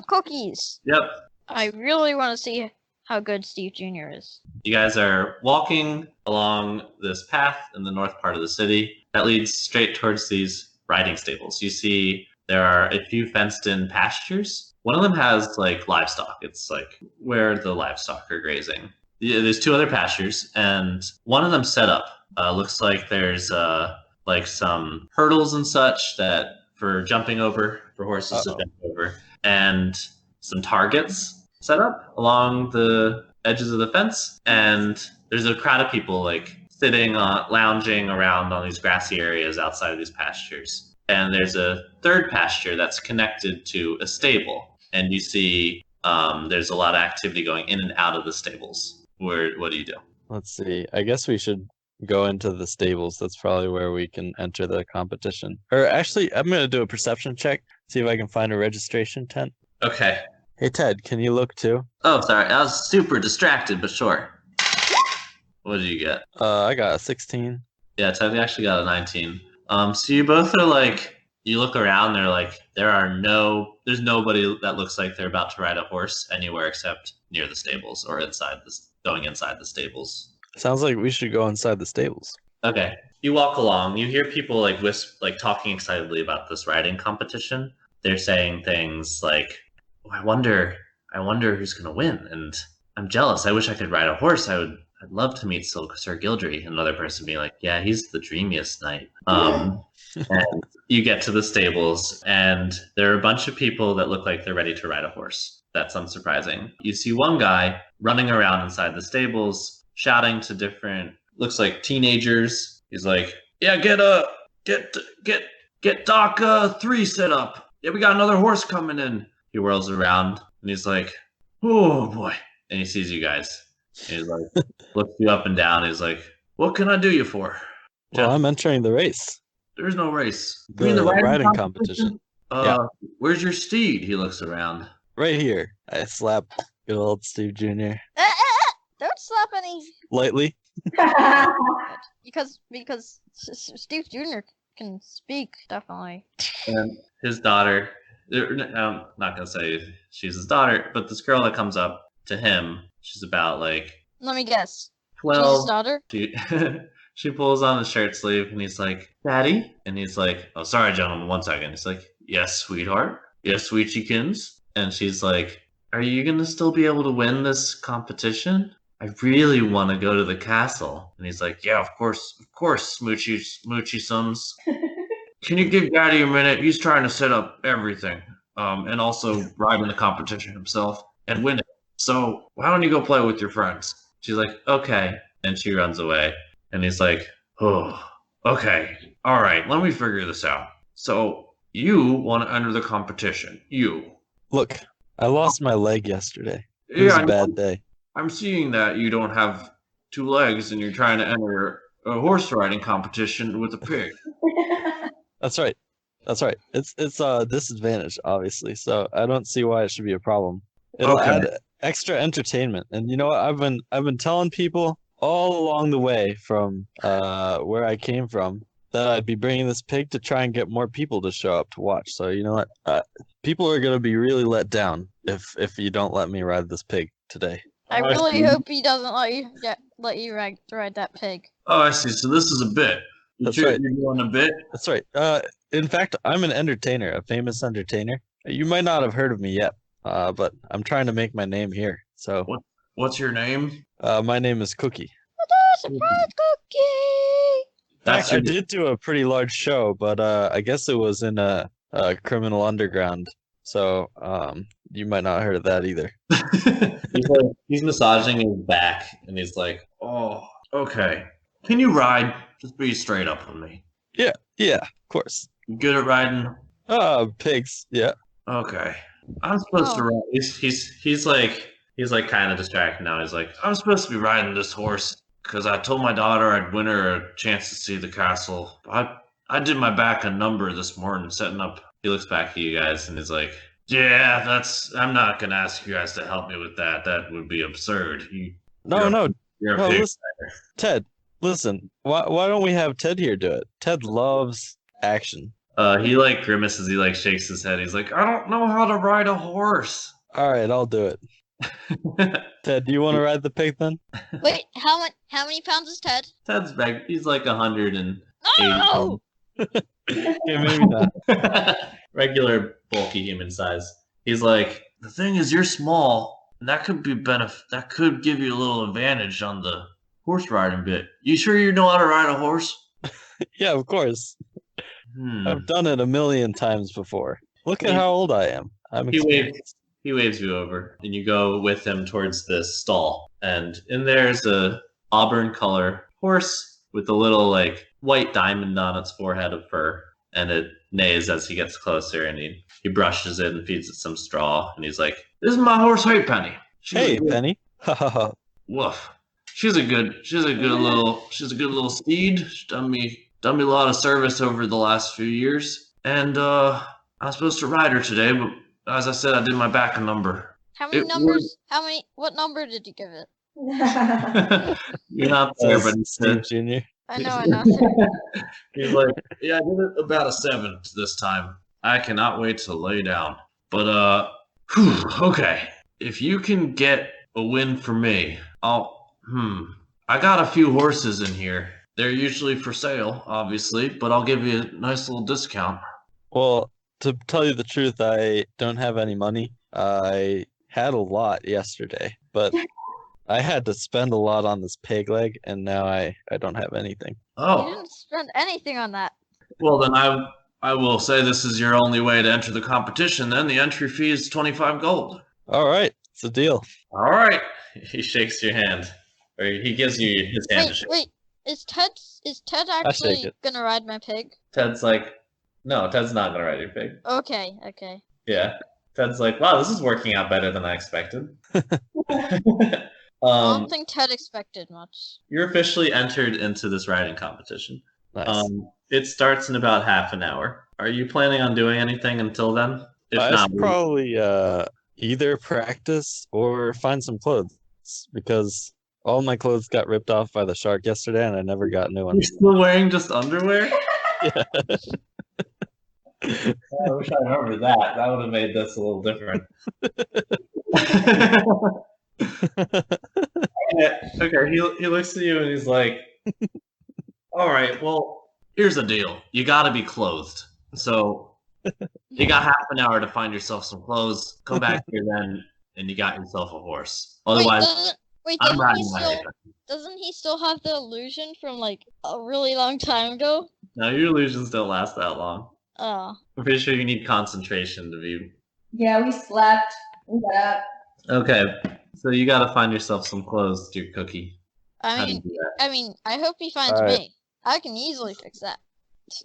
cookies. Yep. I really want to see how good Steve Jr. is. You guys are walking along this path in the north part of the city that leads straight towards these riding stables. You see there are a few fenced-in pastures. One of them has, like, livestock. It's, like, where the livestock are grazing. There's two other pastures, and one of them set up. Looks like there's, like, some hurdles and such that for jumping over, for horses to jump over, and some targets set up along the edges of the fence. And there's a crowd of people, like, lounging around on these grassy areas outside of these pastures. And there's a third pasture that's connected to a stable. And you see there's a lot of activity going in and out of the stables. What do you do? Let's see. I guess we should go into the stables. That's probably where we can enter the competition. Or actually, I'm going to do a perception check, see if I can find a registration tent. Okay. Hey, Ted, can you look too? Oh, sorry. I was super distracted, but sure. What did you get? I got a 16. Yeah, Ted actually got a 19. So you both are like, you look around, they're like, there's nobody that looks like they're about to ride a horse anywhere except near the stables or going inside the stables. Sounds like we should go inside the stables. Okay. You walk along, you hear people like talking excitedly about this riding competition. They're saying things like, oh, I wonder who's gonna win, and I'm jealous. I wish I could ride a horse. I'd love to meet Sir Gildry. Another person being like, yeah, he's the dreamiest knight. And you get to the stables, and there are a bunch of people that look like they're ready to ride a horse. That's unsurprising. You see one guy running around inside the stables, shouting to different, looks like teenagers. He's like, yeah, get Doc 3 set up. Yeah, we got another horse coming in. He whirls around, and he's like, oh boy. And he sees you guys. And he's like, looks you up and down. He's like, what can I do you for? Well, I'm entering the race. There's no race. The riding competition. Yeah. Where's your steed? He looks around. Right here. I slap good old Steve Jr. Don't slap any. Lightly. Because Steve Jr. can speak, definitely. And his daughter, I'm not going to say she's his daughter, but this girl that comes up to him, she's about like... Let me guess. 12. She's his daughter? She pulls on the shirt sleeve, and he's like, Daddy? And he's like, oh, sorry, gentlemen, 1 second. He's like, yes, sweetheart. Yes, sweechiekins. And she's like, are you going to still be able to win this competition? I really want to go to the castle. And he's like, yeah, of course, Smoochy sums. Can you give Daddy a minute? He's trying to set up everything. And also ride in the competition himself and win it. So why don't you go play with your friends? She's like, okay. And she runs away. And he's like, oh, okay. All right, let me figure this out. So you want to enter the competition. You. Look, I lost my leg yesterday. It was a bad day. I'm seeing that you don't have 2 legs and you're trying to enter a horse riding competition with a pig. That's right. That's right. It's disadvantaged, obviously, so I don't see why it should be a problem. It'll Okay. add extra entertainment. And you know what? I've been telling people all along the way from where I came from that I'd be bringing this pig to try and get more people to show up to watch. So you know what? People are gonna be really let down if you don't let me ride this pig today. I I really see. hope he doesn't let you ride that pig. Oh, I see. So this is a bit. That's right. You're doing a bit? That's right. In fact, I'm an entertainer, a famous entertainer. You might not have heard of me yet, but I'm trying to make my name here. So, What's your name? my name is Cookie. Surprise cookie! That's I your did do a pretty large show, but I guess it was in a criminal underground. So, you might not have heard of that either. he's massaging his back, and he's like, "Oh, okay. Can you ride? Just be straight up with me. Yeah, of course. You good at riding? Pigs. Yeah. Okay. I'm supposed to ride. He's like kind of distracted now. He's like, I'm supposed to be riding this horse because I told my daughter I'd win her a chance to see the castle. I did my back a number this morning setting up. He looks back at you guys and he's like, yeah, I'm not gonna ask you guys to help me with that. That would be absurd. No. You're a No, pig. listen, Ted, listen. Why don't we have Ted here do it? Ted loves action. He like grimaces. He like shakes his head. He's like, I don't know how to ride a horse. All right, I'll do it. Ted, do you want to ride the pig then? Wait, how many pounds is Ted? Ted's big. He's like 180. Oh! Yeah, maybe not. Regular bulky human size. He's like, the thing is, you're small, and that could be that could give you a little advantage on the horse riding bit. You sure you know how to ride a horse? Yeah, of course. Hmm. I've done it a million times before. Look at how old I am. I'm He experienced. He waves you over, and you go with him towards this stall. And in there's a auburn color horse with a little like white diamond on its forehead of fur, and it neighs as he gets closer. And he brushes it and feeds it some straw. And he's like, "This is my horse, Penny. Hey, Penny. Woof. She's a good little steed. She's done me a lot of service over the last few years, and I'm supposed to ride her today, but as I said, I did my back a number. How many numbers? What number did you give it? You're not there, but Steve Jr. I know. he's like, yeah, I did it about a 7 this time. I cannot wait to lay down. But okay. If you can get a win for me, I got a few horses in here. They're usually for sale, obviously, but I'll give you a nice little discount. Well, to tell you the truth, I don't have any money. I had a lot yesterday, but I had to spend a lot on this pig leg, and now I don't have anything. You Oh, didn't spend anything on that. well then I will say this is your only way to enter the competition. Then the entry fee is 25 gold. All right, it's a deal. All right. He shakes your hand, or he gives you his hand to shake. Wait. Is Ted shake actually it. gonna ride my pig? Ted's like, no, Ted's not gonna ride your pig. Okay. Yeah. Ted's like, wow, this is working out better than I expected. I don't think Ted expected much. You're officially entered into this riding competition. Nice. It starts in about half an hour. Are you planning on doing anything until then? If I not, should probably either practice or find some clothes because all my clothes got ripped off by the shark yesterday, and I never got new you're ones. still wearing just underwear? Yeah. I wish I remember that. That would have made this a little different. Okay, he looks at you and he's like, all right, well, here's the deal. You got to be clothed. So you got half an hour to find yourself some clothes. Come back here then, and you got yourself a horse. Otherwise, I'm riding my head. Doesn't he still have the illusion from like a really long time ago? No, your illusions don't last that long. Oh. I'm pretty sure you need concentration to be. Yeah, we slept. We got up. Okay, so you got to find yourself some clothes, dear Cookie. How do you do that? I mean, I hope he finds Alright. me. I can easily fix that.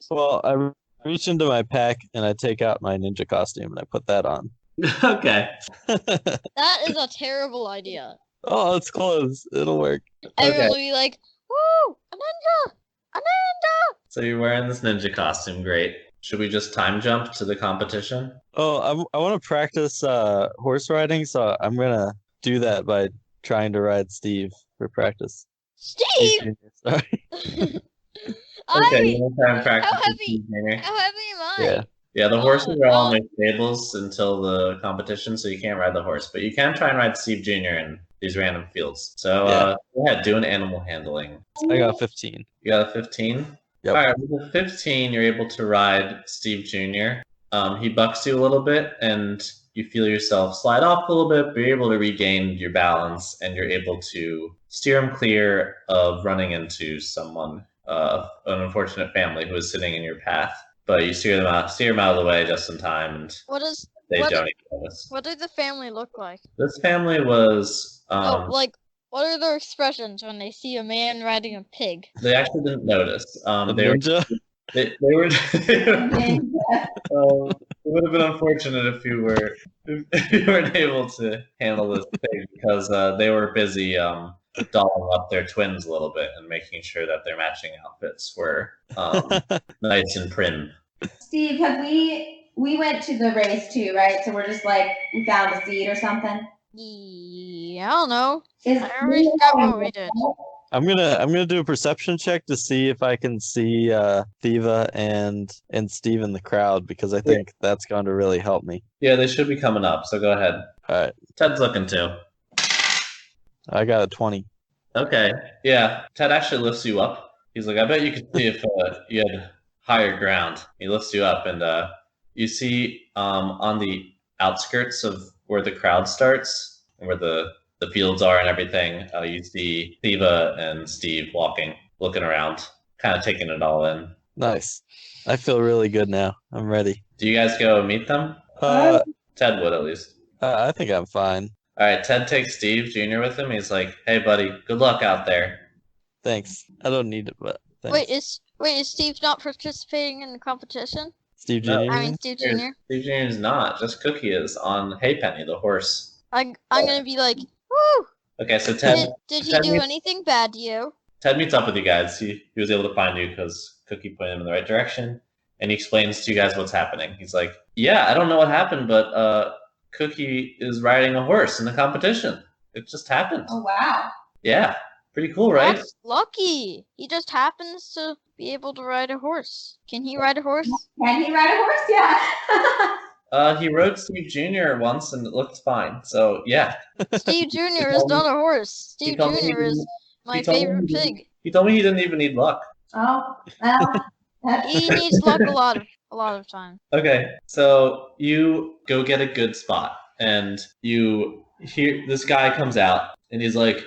Well, I reach into my pack and I take out my ninja costume and I put that on. Okay. That is a terrible idea. Oh, it's clothes. It'll work. Everyone will be like, "Woo! A ninja! A ninja!" So you're wearing this ninja costume, great. should we just time jump to the competition? Oh, I want to practice horse riding, so I'm gonna do that by trying to ride Steve for practice. Steve! Junior, sorry. Okay, you want to try and practice How with heavy? Steve Jr.? How heavy am I? Yeah. Yeah, the horses are all Oh. in their stables until the competition, so you can't ride the horse. But you can try and ride Steve Jr. in these random fields. So go ahead, do an animal handling. I got 15. You got a 15? Yep. All right, with a 15, you're able to ride Steve Jr. He bucks you a little bit, and you feel yourself slide off a little bit, but you're able to regain your balance, and you're able to steer him clear of running into someone, an unfortunate family who is sitting in your path. But you steer him out of the way just in time, and they don't even notice. What did the family look like? This family was what are their expressions when they see a man riding a pig? They actually didn't notice. The They ninja? They were. It would have been unfortunate if you weren't able to handle this thing because they were busy dolling up their twins a little bit and making sure that their matching outfits were nice and prim. Steve, we went to the race too, right? So we're just like we found a seat or something. Yeah, I don't know. I already forgot what we did. I'm gonna do a perception check to see if I can see Theeva and Steve in the crowd because I think that's going to really help me. Yeah, they should be coming up, so go ahead. All right. Ted's looking too. I got a 20. Okay. Yeah, Ted actually lifts you up. He's like, I bet you could see if you had higher ground. He lifts you up, and you see on the outskirts of where the crowd starts, and where the fields are and everything, you see Theeva and Steve walking, looking around, kind of taking it all in. Nice. I feel really good now. I'm ready. Do you guys go meet them? Ted would, at least. I think I'm fine. All right, Ted takes Steve Jr. with him. He's like, hey, buddy, good luck out there. Thanks. I don't need it, but thanks. Wait, is Steve not participating in the competition? Steve Jr.? No. I mean, Steve Jr. Steve Jr. is not. Just Cookie is on Haypenny, the horse. I'm gonna be like, woo! Okay, so Ted... Did he do anything bad to you? Ted meets up with you guys. He was able to find you because Cookie pointed him in the right direction. And he explains to you guys what's happening. He's like, yeah, I don't know what happened, but Cookie is riding a horse in the competition. It just happened. Oh, wow. Yeah, pretty cool, right? That's lucky. He just happens to be able to ride a horse. Can he ride a horse? Can he ride a horse? Yeah. He rode Steve Jr. once and it looked fine. So, yeah. Steve Jr. is not a horse. Steve Jr. is my favorite pig. He told me he didn't even need luck. Oh, well. He needs luck a lot of time. Okay, so you go get a good spot, and you hear this guy comes out, and he's like,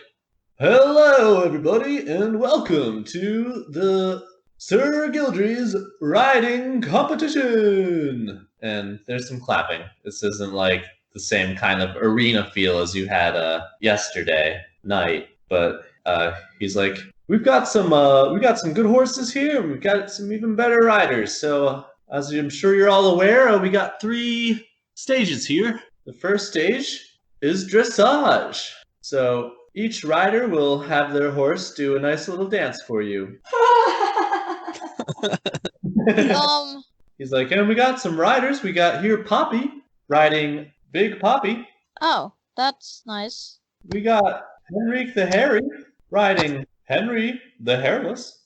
hello, everybody, and welcome to the Sir Gildry's riding competition. And there's some clapping. This isn't like the same kind of arena feel as you had yesterday night, but he's like, we've got some good horses here, and we've got some even better riders. So, as I'm sure you're all aware, we got 3 stages here. The first stage is dressage. So, each rider will have their horse do a nice little dance for you. He's like, and we got some riders. We got here Poppy riding Big Poppy. Oh, that's nice. We got Henrik the Hairy riding Henry the Hairless.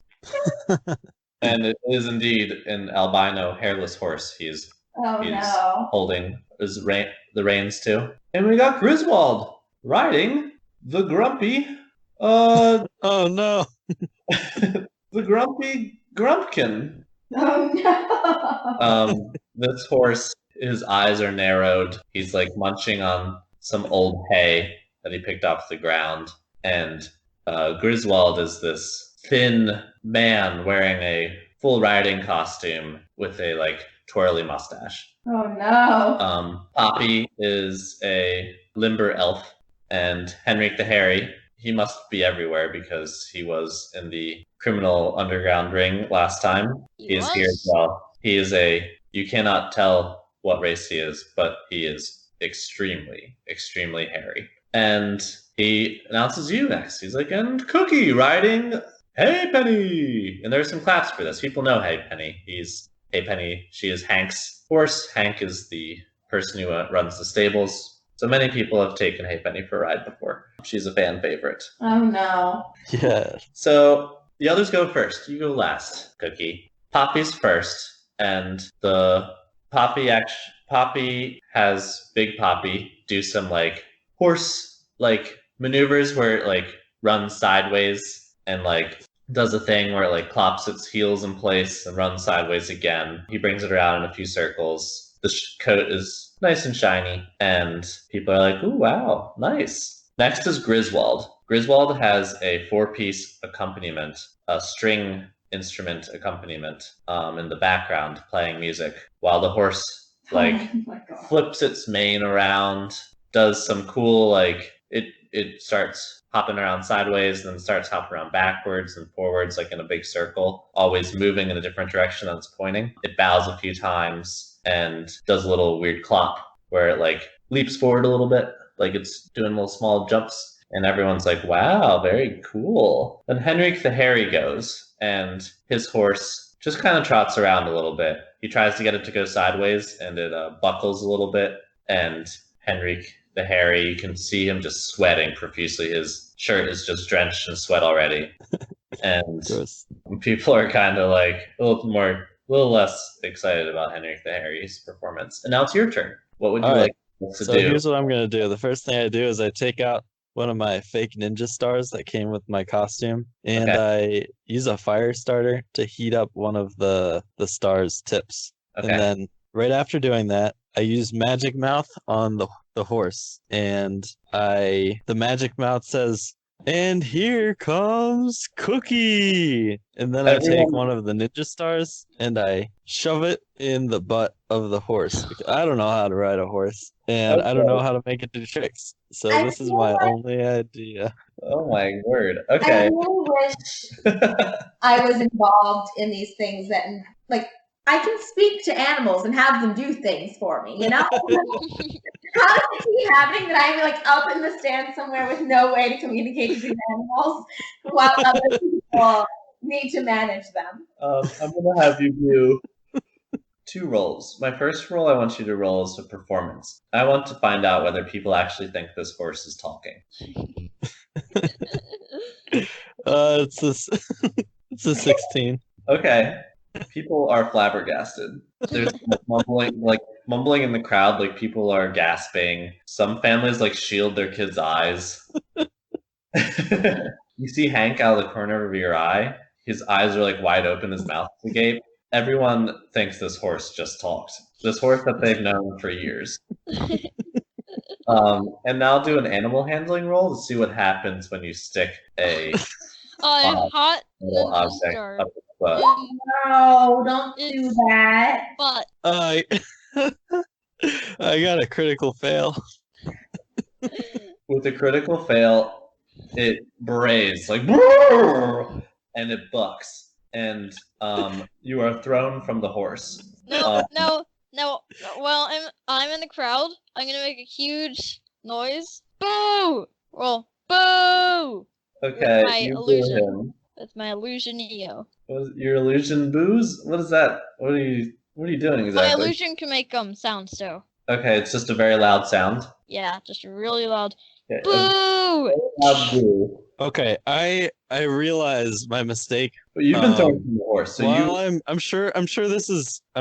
And it is indeed an albino hairless horse he's holding the reins to. And we got Griswold riding the grumpy oh no. the grumpy Grumpkin. Oh no. This horse, his eyes are narrowed. He's like munching on some old hay that he picked off the ground. And Griswold is this thin man wearing a full riding costume with a like twirly mustache. Oh no. Poppy is a limber elf, and Henrik the Hairy, he must be everywhere because he was in the criminal underground ring last time. He is here as well. He is you cannot tell what race he is, but he is extremely, extremely hairy. And he announces you next. He's like, and Cookie riding Hey Penny! And there's some claps for this. People know Hey Penny. He's Haypenny, she is Hank's horse. Hank is the person who runs the stables. So many people have taken Haypenny for a ride before. She's a fan favorite. Oh no. Yeah. So the others go first. You go last, Cookie. Poppy's first, and the Poppy has Big Poppy do some like horse like maneuvers where it like runs sideways and like does a thing where it like clops its heels in place and runs sideways again. He brings it around in a few circles. The coat is nice and shiny, and people are like, "Ooh, wow, nice." Next is Griswold. Griswold has a 4-piece accompaniment, a string instrument accompaniment in the background playing music, while the horse like flips its mane around, does some cool like it starts hopping around sideways, then starts hopping around backwards and forwards like in a big circle, always moving in a different direction than it's pointing. It bows a few times and does a little weird clop where it like leaps forward a little bit, like it's doing little small jumps. And everyone's like, wow, very cool. Then Henrik the Hairy goes, and his horse just kind of trots around a little bit. He tries to get it to go sideways, and it buckles a little bit. And Henrik the Hairy, you can see him just sweating profusely. His shirt is just drenched in sweat already. And people are kind of like a little less excited about Henrik the Hairy's performance. And now it's your turn. What would you like to do? So here's what I'm going to do. The first thing I do is I take out one of my fake ninja stars that came with my costume, and I use a fire starter to heat up one of the star's tips. And then right after doing that, I use magic mouth on the horse, and the magic mouth says, "And here comes Cookie." And then I take one of the ninja stars and I shove it in the butt of the horse. I don't know how to ride a horse, and I don't know how to make it do tricks. So this is my only idea. Oh my word. Okay. I really wish I was involved in these things that, like, I can speak to animals and have them do things for me, you know? How does it keep happening that I'm like up in the stand somewhere with no way to communicate to these animals while other people need to manage them? I'm going to have you do 2 rolls. My first roll I want you to roll is a performance. I want to find out whether people actually think this horse is talking. It's a 16. Okay. People are flabbergasted. There's mumbling in the crowd, like people are gasping. Some families like shield their kids' eyes. You see Hank out of the corner of your eye. His eyes are like wide open, his mouth is agape. Everyone thinks this horse just talked. This horse that they've known for years. And now I'll do an animal handling roll to see what happens when you stick a hot little object up the butt. No, don't do that. But I got a critical fail. With a critical fail, it brays like and it bucks. And you are thrown from the horse. No. Well, I'm in the crowd. I'm gonna make a huge noise. Boo! Well, boo! Okay, my you illusion. boo him. That's my illusion-eo. Your illusion boos? What is that? What are you doing exactly? My illusion can make sounds so. Okay, it's just a very loud sound. Yeah, just a really loud Okay, boo! loud boo. Okay, I realize my mistake. But you've been thrown from the horse, so I'm sure I'm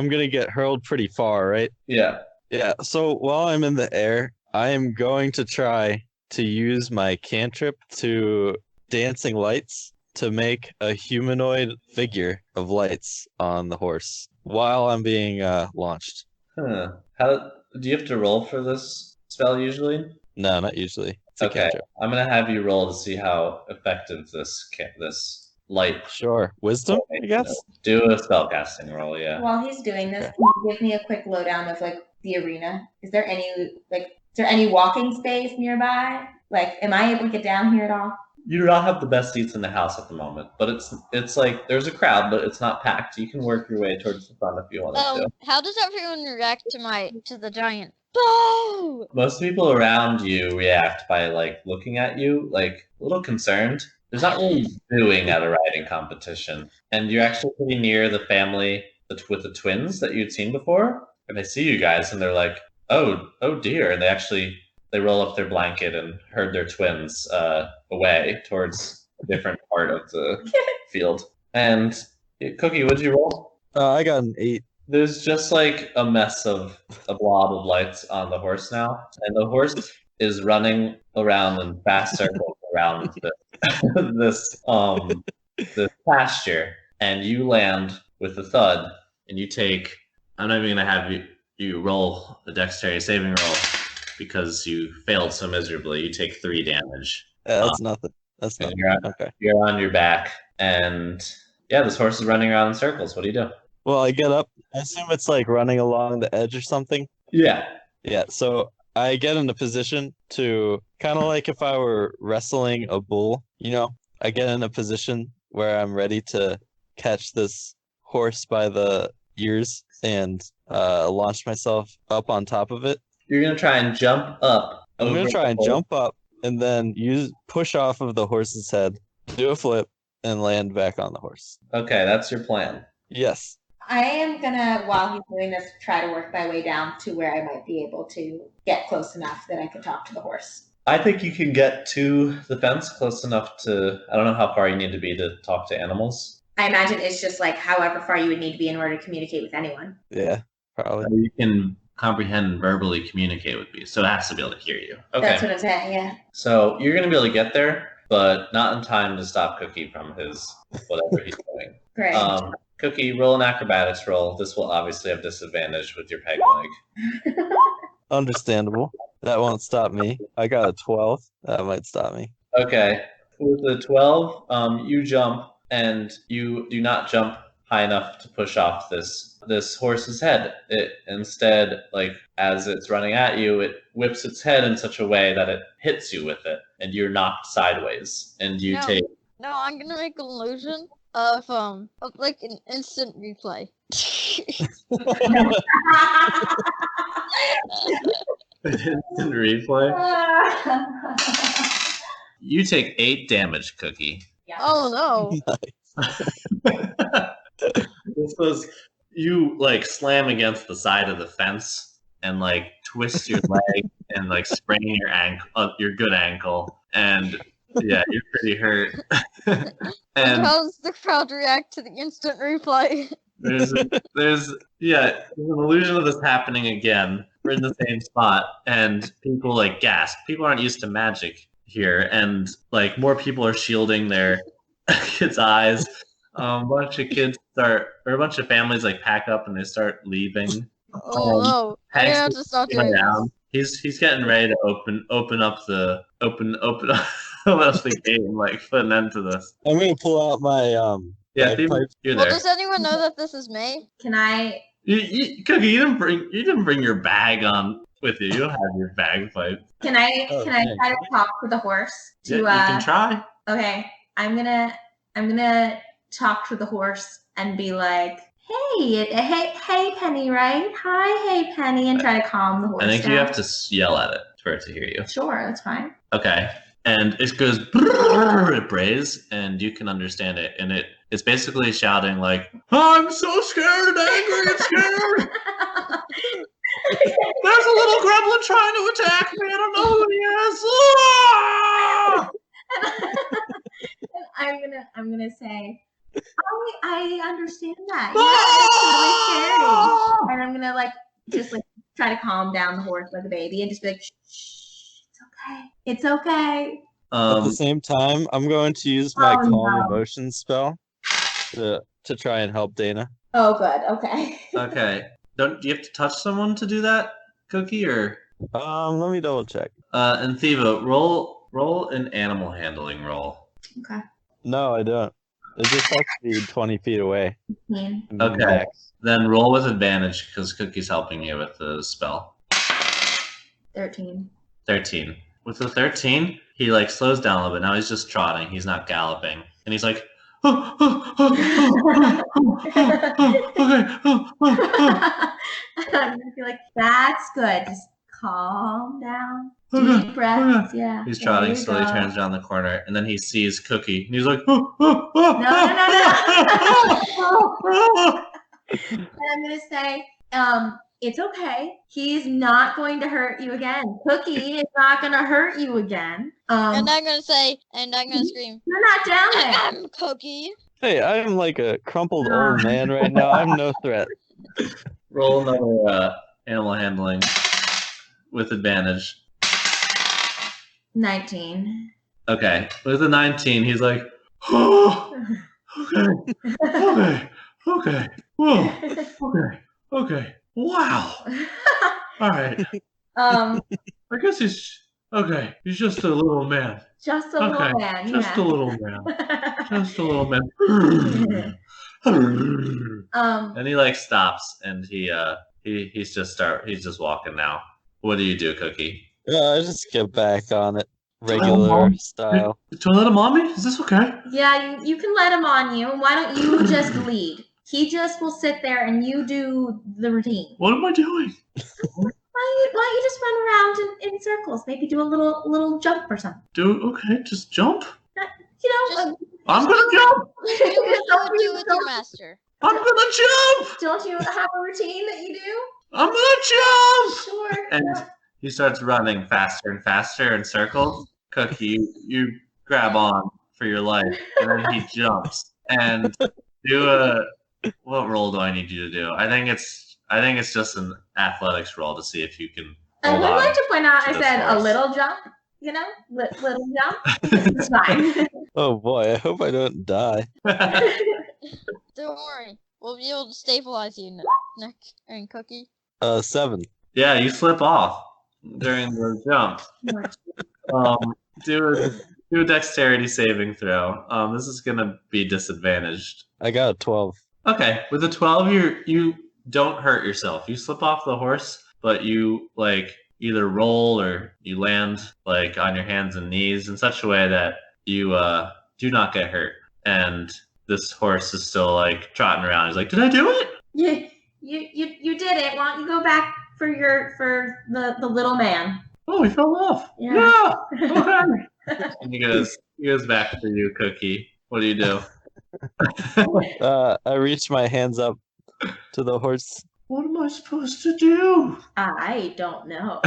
gonna get hurled pretty far, right? Yeah. Yeah. So while I'm in the air, I am going to try to use my cantrip to dancing lights to make a humanoid figure of lights on the horse while I'm being launched. Huh. How do you have to roll for this spell usually? No, not usually. Okay, I'm gonna have you roll to see how effective this light. Sure, wisdom, I guess. Do a spellcasting roll, yeah. While he's doing this, can you give me a quick lowdown of like the arena? Is there any walking space nearby? Like, am I able to get down here at all? You do not have the best seats in the house at the moment, but it's like there's a crowd, but it's not packed. You can work your way towards the front if you wanted to. How does everyone react to the giant? Boo! Most people around you react by like looking at you, like a little concerned. There's not really booing at a riding competition, and you're actually pretty near the family with the twins that you'd seen before, and they see you guys, and they're like, "Oh dear!" And they roll up their blanket and herd their twins away towards a different part of the field. And Cookie, what'd you roll? I got an 8. There's just like a mess of a blob of lights on the horse now, and the horse is running around in fast circles around this pasture, and you land with a thud, and you take. I'm not even gonna have you roll a dexterity saving roll because you failed so miserably. You take 3 damage. Yeah, that's nothing. That's nothing. Okay. You're on your back, and yeah, this horse is running around in circles. What do you do? Well, I get up. I assume it's like running along the edge or something. Yeah. Yeah, so I get in a position to kind of like if I were wrestling a bull, I get in a position where I'm ready to catch this horse by the ears and launch myself up on top of it. You're going to try and jump up. I'm going to try and jump up and then push off of the horse's head, do a flip, and land back on the horse. Okay, that's your plan. Yes. I am gonna, while he's doing this, try to work my way down to where I might be able to get close enough that I can talk to the horse. I think you can get to the fence close enough to, I don't know how far you need to be to talk to animals. I imagine it's just like however far you would need to be in order to communicate with anyone. Yeah, probably. You can comprehend and verbally communicate with me, so it has to be able to hear you. Okay. That's what I'm saying, yeah. So you're going to be able to get there, but not in time to stop Cookie from his whatever he's doing. Great. Cookie, roll an acrobatics roll. This will obviously have disadvantage with your peg leg. Understandable. That won't stop me. I got a 12. That might stop me. Okay. With the 12, you jump, and you do not jump high enough to push off this horse's head. It instead, like as it's running at you, it whips its head in such a way that it hits you with it, and you're knocked sideways. And you take. No, I'm gonna make an illusion of like an instant replay. Instant replay. You take 8 damage, Cookie. Yeah. Oh no! This was you like slam against the side of the fence and like twist your leg and like sprain your ankle, your good ankle, and yeah, you're pretty hurt. And how does the crowd react to the instant replay? there's an illusion of this happening again. We're in the same spot, and people like gasp. People aren't used to magic here, and like more people are shielding their kids' eyes. A bunch of families like pack up and they start leaving. Oh no! I have to stop doing this. He's getting ready to open up the gate and like put an end to this. I'm gonna pull out my Yeah, Theeva, you're there. Well, does anyone know that this is me? Can I? Cookie, you didn't bring your bag on with you. You don't have your bagpipe. Can I try to talk to the horse? You can try. Okay, I'm gonna talk to the horse and be like, hey, Penny, right? Hi, hey, Penny, and try to calm the horse I think down. you have to yell at it for it to hear you. Sure, that's fine. Okay. And it goes, it brays, and you can understand it. And it's basically shouting like, I'm so scared and angry and scared. There's a little gremlin trying to attack me. I don't know who he is. And I'm gonna say, I understand that. Yeah, it's totally scary. And I'm gonna like just like try to calm down the horse like a baby and just be like, shh, it's okay. At the same time, I'm going to use my calm emotion spell to try and help Dana. Oh, good. Okay. Okay. Do you have to touch someone to do that, Cookie, or? Let me double check. And Theeva, roll an animal handling roll. Okay. No, I don't. It just has to be 20 feet away. Okay. Max. Then roll with advantage because Cookie's helping you with the spell. 13. 13. With the 13, he like slows down a little bit. Now he's just trotting. He's not galloping. And he's like, okay. I'm gonna be like, that's good. Just calm down. Deep breaths. Yeah. He's trotting slowly, turns around the corner, and then he sees Cookie, and he's like, No. And I'm gonna say, it's okay. He's not going to hurt you again. Cookie is not gonna hurt you again. And I'm gonna say, and I'm gonna scream, You're not down there. I'm Cookie. Hey, I'm like a crumpled old man right now. I'm no threat. Roll another animal handling with advantage. 19. Okay, with a 19, he's like, oh, okay, whoa, okay, wow. All right. I guess he's okay. He's just a little man. Just a little man. Just a little man. Just a little man. And he like stops, and he's just walking now. What do you do, Cookie? I just get back on it, regular style. Do I let him on me? Is this okay? Yeah, you can let him on you. Why don't you just lead? He just will sit there and you do the routine. What am I doing? Why don't you just run around in circles? Maybe do a little jump or something. Okay, just jump. I'm gonna jump. Do what you do with your master. I'm gonna jump. Don't you have a routine that you do? I'm gonna jump. Sure. And he starts running faster and faster in circles. Cookie, you grab on for your life, and then he jumps. And what role do I need you to do? I think it's just an athletics roll to see if you can. I would like to point out I said a little jump. Little jump. It's fine. Oh boy, I hope I don't die. Don't worry, we'll be able to stabilize you next. And Cookie. 7. Yeah, you slip off during the jump. Do a dexterity saving throw. This is gonna be disadvantaged. I got a 12. Okay, with a 12, you don't hurt yourself. You slip off the horse, but you like either roll or you land like on your hands and knees in such a way that you do not get hurt. And this horse is still like trotting around. He's like, "Did I do it?" Yeah, you did it. Why don't you go back for the little man? Oh, he fell off. Yeah. Okay. And he goes back for you, Cookie. What do you do? I reach my hands up to the horse. What am I supposed to do? I don't know.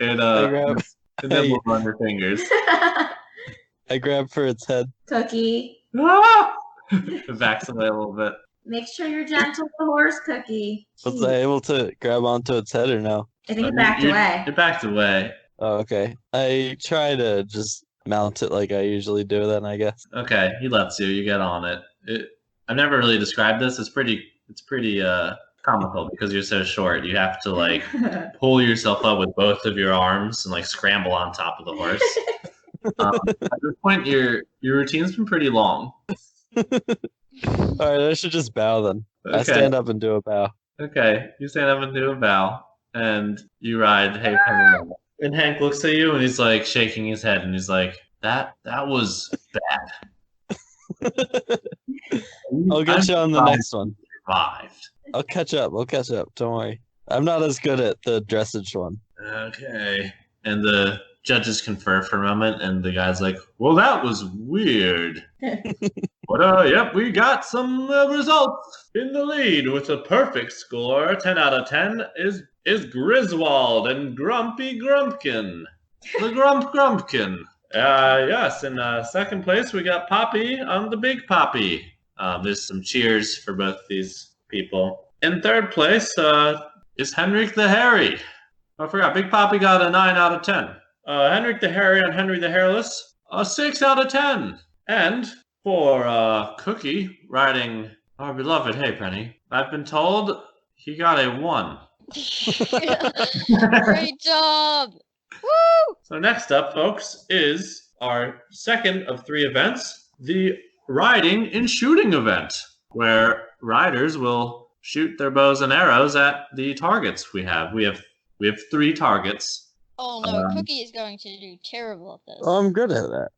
And then we'll run your fingers. I grab for its head. Cookie. Ah! It backs away a little bit. Make sure you're gentle with the horse, Cookie. Was I able to grab onto its head or no? I think it backed away. It backed away. Oh, okay. I try to just mount it like I usually do then, I guess. Okay, he lets you. You get on it. I've never really described this. It's pretty comical because you're so short. You have to like pull yourself up with both of your arms and like scramble on top of the horse. At this point, your routine's been pretty long. All right, I should just bow then. Okay. I stand up and do a bow. Okay, you stand up and do a bow, and you ride Hey Penny. And Hank looks at you and he's like shaking his head and he's like, that was bad. I'll get you on the next one. Survived. I'll catch up. Don't worry. I'm not as good at the dressage one. Okay. And the judges confer for a moment, and the guy's like, well, that was weird. But, yep, we got some results. In the lead with a perfect score, 10 out of 10, is Griswold and Grumpy Grumpkin. The Grumpkin. Yes, in second place, we got Poppy on the Big Poppy. There's some cheers for both these people. In third place is Henrik the Hairy. I forgot, Big Poppy got a 9 out of 10. Henrik the Hairy and Henry the Hairless, a 6 out of 10. And for Cookie riding our beloved Hey Penny, I've been told he got a 1. Great job! Woo! So next up, folks, is our second of 3 events, the riding and shooting event, where riders will shoot their bows and arrows at the targets we have. We have 3 targets. Oh no, Cookie is going to do terrible at this. Oh, I'm good at that.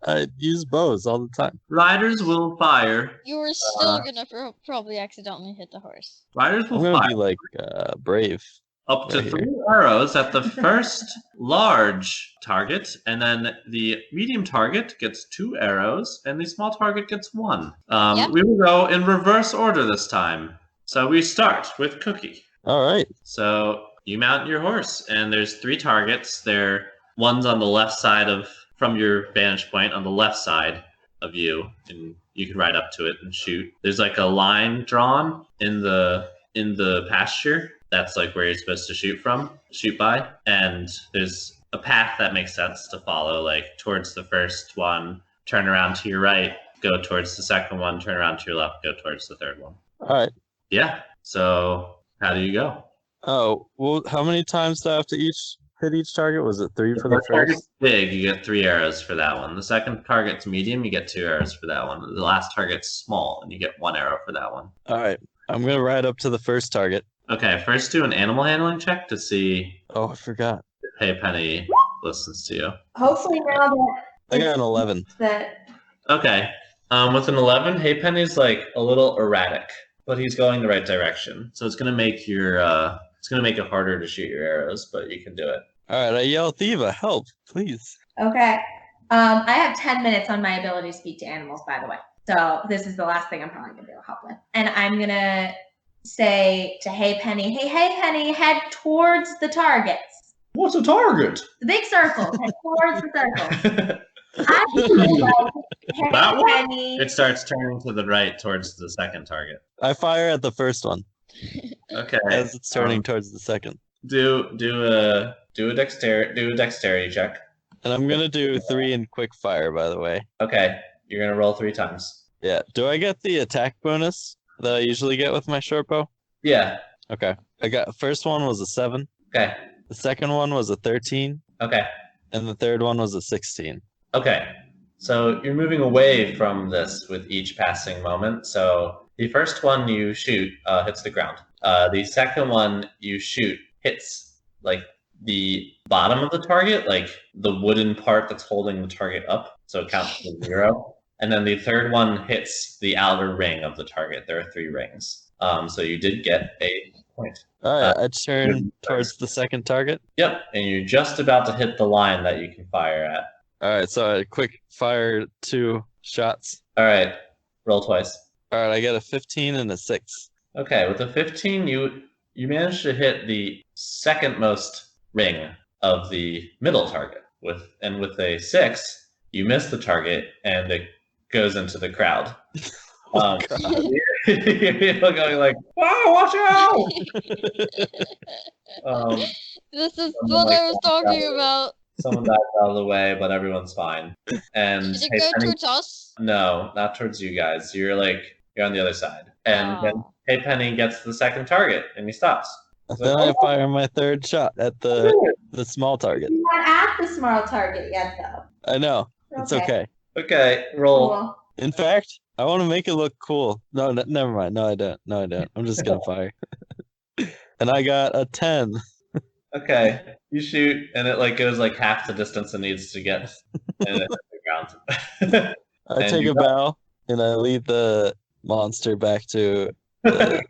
I use bows all the time. Riders will fire. You were still gonna probably accidentally hit the horse. Riders will I'm gonna fire. be like brave. up to Right 3 here. arrows at the first large target, and then the medium target gets 2 arrows, and the small target gets 1. Yep. We will go in reverse order this time. So we start with Cookie. All right. So you mount your horse, and there's 3 targets. One's on the left side from your vantage point, on the left side of you, and you can ride up to it and shoot. There's like a line drawn in the pasture. That's like where you're supposed to shoot by. And there's a path that makes sense to follow, like towards the first one, turn around to your right, go towards the second one, turn around to your left, go towards the third one. All right. Yeah. So how do you go? Oh, well, how many times do I have to hit each target? Was it 3 for the target's first? big, you get 3 arrows for that one. The second target's medium, you get 2 arrows for that one. The last target's small, and you get 1 arrow for that one. All right. I'm going to ride up to the first target. Okay, first do an animal handling check to see Oh, I forgot. if Hey Penny listens to you. Hopefully now that I got an 11. Okay. With an 11, Hey Penny's like a little erratic, but he's going the right direction. So it's gonna make it harder to shoot your arrows, but you can do it. All right. I yell, Theeva, help, please. Okay. I have 10 minutes on my ability to speak to animals, by the way. So this is the last thing I'm probably gonna be able to help with. And I'm gonna say to Hey Penny, hey Penny, head towards the targets. What's a target? The big circle. Head towards the circle. I feel like, hey That one? Penny. It starts turning to the right towards the second target. I fire at the first one Okay. as it's turning towards the second. Do a dexterity check. And I'm going to do 3 in quick fire, by the way. Okay. You're gonna roll 3 times. Yeah. Do I get the attack bonus that I usually get with my short bow? Yeah. Okay. First one was a 7. Okay. The second one was a 13. Okay. And the third one was a 16. Okay. So you're moving away from this with each passing moment. So the first one you shoot hits the ground. The second one you shoot hits like the bottom of the target, like the wooden part that's holding the target up. So it counts to 0. And then the third one hits the outer ring of the target. There are 3 rings. So you did get a point. All right. I turn towards the second target. Yep. And you're just about to hit the line that you can fire at. All right. So I quick fire 2 shots. All right. Roll twice. All right. I get a 15 and a 6. Okay. With a 15, you managed to hit the second most ring of the middle target. With a 6, you miss the target and it goes into the crowd. You're people going like, "Wow, watch out!" This is what I was talking about. Someone dives out of the way, but everyone's fine. And Did it go towards us? No, not towards you guys. You're on the other side. And then Hey Penny gets the second target and he stops. Then I fire my third shot at the small target. You're not at the small target yet, though. I know. It's okay. Okay, roll. Cool. In fact, I want to make it look cool. No, never mind. No, I don't. I'm just going to fire. And I got a 10. Okay, you shoot and it like goes like half the distance it needs to get and it hits the ground. I take a bow and I lead the monster back to the...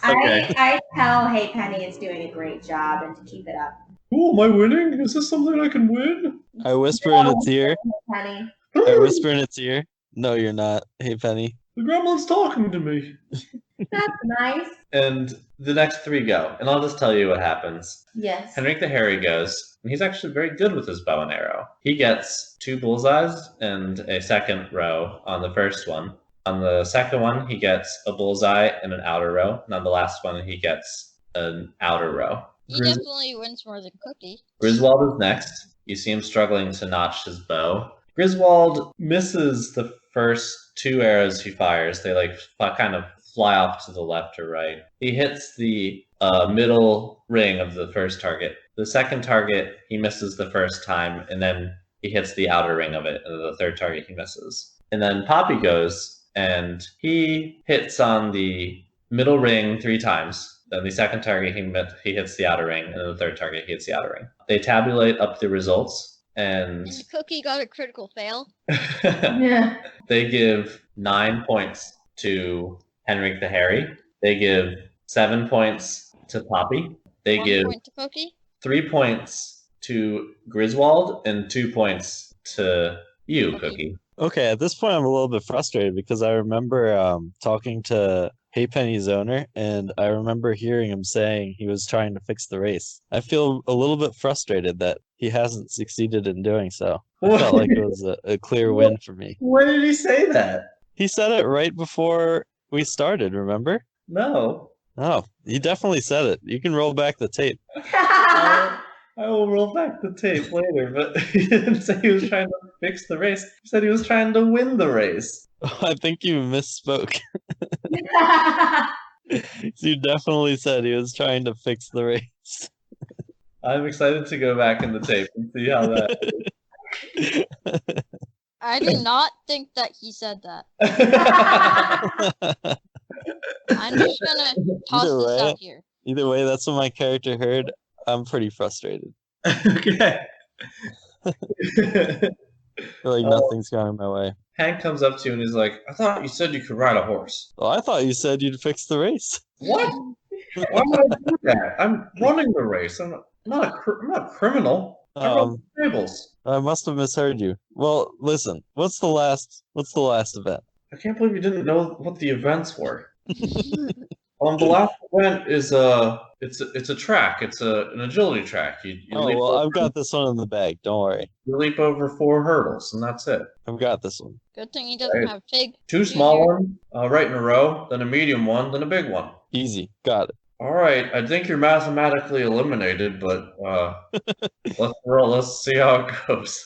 Okay. I tell Hey Penny it's doing a great job and to keep it up. Oh, am I winning? Is this something I can win? I whisper in its ear. Penny. I whisper in its ear. No, you're not. Hey, Penny. The gremlin's talking to me. That's nice. And the next 3 go, and I'll just tell you what happens. Yes. Henrik the Hairy goes, and he's actually very good with his bow and arrow. He gets 2 bullseyes and a second row on the first one. On the second one, he gets a bullseye and an outer row. And on the last one, he gets an outer row. He definitely wins more than Cookie. Griswold is next. You see him struggling to notch his bow. Griswold misses the first 2 arrows he fires. They like kind of fly off to the left or right. He hits the middle ring of the first target. The second target, he misses the first time, and then he hits the outer ring of it, and the third target he misses. And then Poppy goes, and he hits on the middle ring 3 times. Then the second target, he hits the outer ring, and then the third target, he hits the outer ring. They tabulate up the results, and Cookie got a critical fail. Yeah. they give 9 points to Henrik the Hairy. They give 7 points to Poppy. They 1 give point to Cookie. 3 points to Griswold and 2 points to you, Cookie. Cookie. Okay, at this point I'm a little bit frustrated because I remember talking to Haypenny's owner, and I remember hearing him saying he was trying to fix the race. I feel a little bit frustrated that he hasn't succeeded in doing so. I felt like it was a clear win for me. When did he say that? He said it right before we started, remember? No. Oh, he definitely said it. You can roll back the tape. I will roll back the tape later, but he didn't say he was trying to fix the race. He said he was trying to win the race. I think you misspoke. You definitely said he was trying to fix the race. I'm excited to go back in the tape and see how that. I do not think that he said that. I'm just gonna toss this out here. Either way, that's what my character heard. I'm pretty frustrated. Okay. I feel like nothing's going my way. Hank comes up to you and he's like, I thought you said you could ride a horse. Well, I thought you said you'd fix the race. What? Why would I do that? I'm running the race. I'm not a criminal. I run the tables. I must have misheard you. Well, listen. What's the last event? I can't believe you didn't know what the events were. The last event is it's a track. It's an agility track. You I've got this one in the bag. Don't worry. You leap over 4 hurdles, and that's it. I've got this one. Good thing he doesn't have big. 2 small ones, right in a row, then a medium one, then a big one. Easy. Got it. All right, I think you're mathematically eliminated, but let's roll. Let's see how it goes.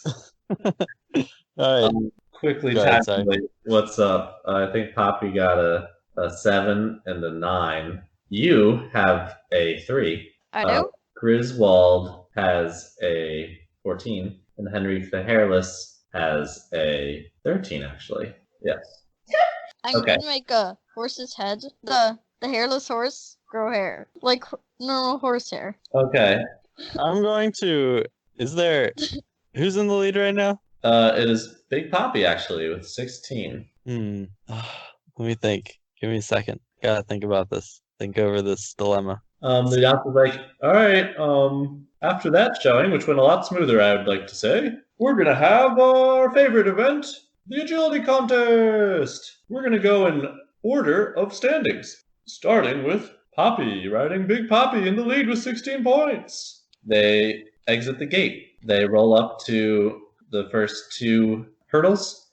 All right. Quickly tabulate what's up. I think Poppy got a 7 and a 9. You have a 3. I do? Griswold has a 14. And Henry the Hairless has a 13, actually. Yes. I'm gonna make a horse's head. The hairless horse grow hair. Like normal horse hair. Okay. I'm going to... Who's in the lead right now? It is Big Poppy, actually, with 16. Let me think. Give me a second. Gotta think about this. Think over this dilemma. The doctor's like, all right, after that showing, which went a lot smoother, I would like to say, we're going to have our favorite event, the agility contest. We're going to go in order of standings, starting with Poppy, riding Big Poppy in the lead with 16 points. They exit the gate. They roll up to the first 2 hurdles,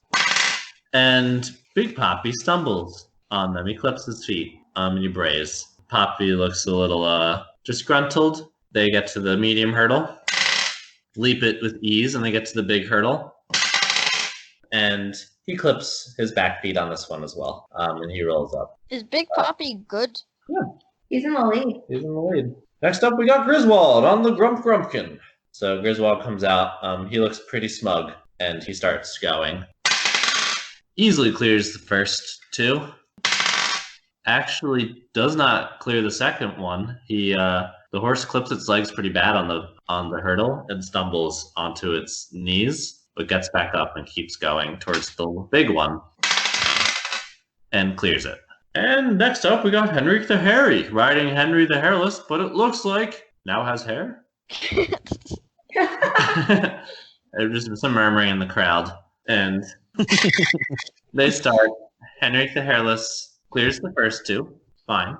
and Big Poppy stumbles on them. He clips his feet, and he brays. Poppy looks a little disgruntled. They get to the medium hurdle, leap it with ease, and they get to the big hurdle. And he clips his back feet on this one as well, and he rolls up. Is Big Poppy good? Yeah. He's in the lead. He's in the lead. Next up, we got Griswold on the Grump Grumpkin. So Griswold comes out. He looks pretty smug, and he starts going. Easily clears the first 2. Actually does not clear the second one. The horse clips its legs pretty bad on the hurdle and stumbles onto its knees, but gets back up and keeps going towards the big one and clears it. And next up, we got Henrik the Hairy, riding Henry the Hairless, but it looks like now has hair. There's just some murmuring in the crowd, and they start. Henrik the Hairless clears the first 2. Fine.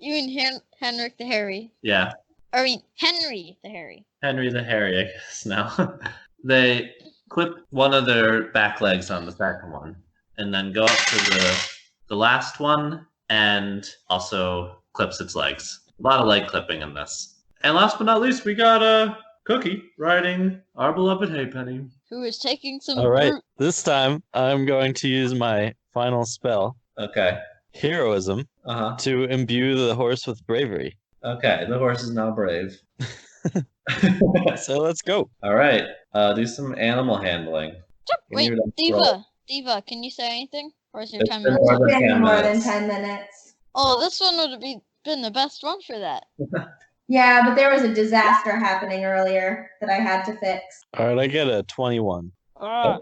You mean Henrik the Hairy? Yeah. I mean Henry the Hairy. Henry the Hairy, I guess now. They clip one of their back legs on the second one, and then go up to the last one, and also clips its legs. A lot of leg clipping in this. And last but not least, we got Cookie riding our beloved Haypenny. Who is taking some All right. This time, I'm going to use my final spell. Okay. Heroism. To imbue the horse with bravery. Okay, the horse is now brave. So let's go. All right. Do some animal handling. Wait, Theeva, can you say anything? Or is your time It's been more than 10 minutes. Oh, this one would have been the best one for that. Yeah, but there was a disaster happening earlier that I had to fix. All right, I get a 21. Okay.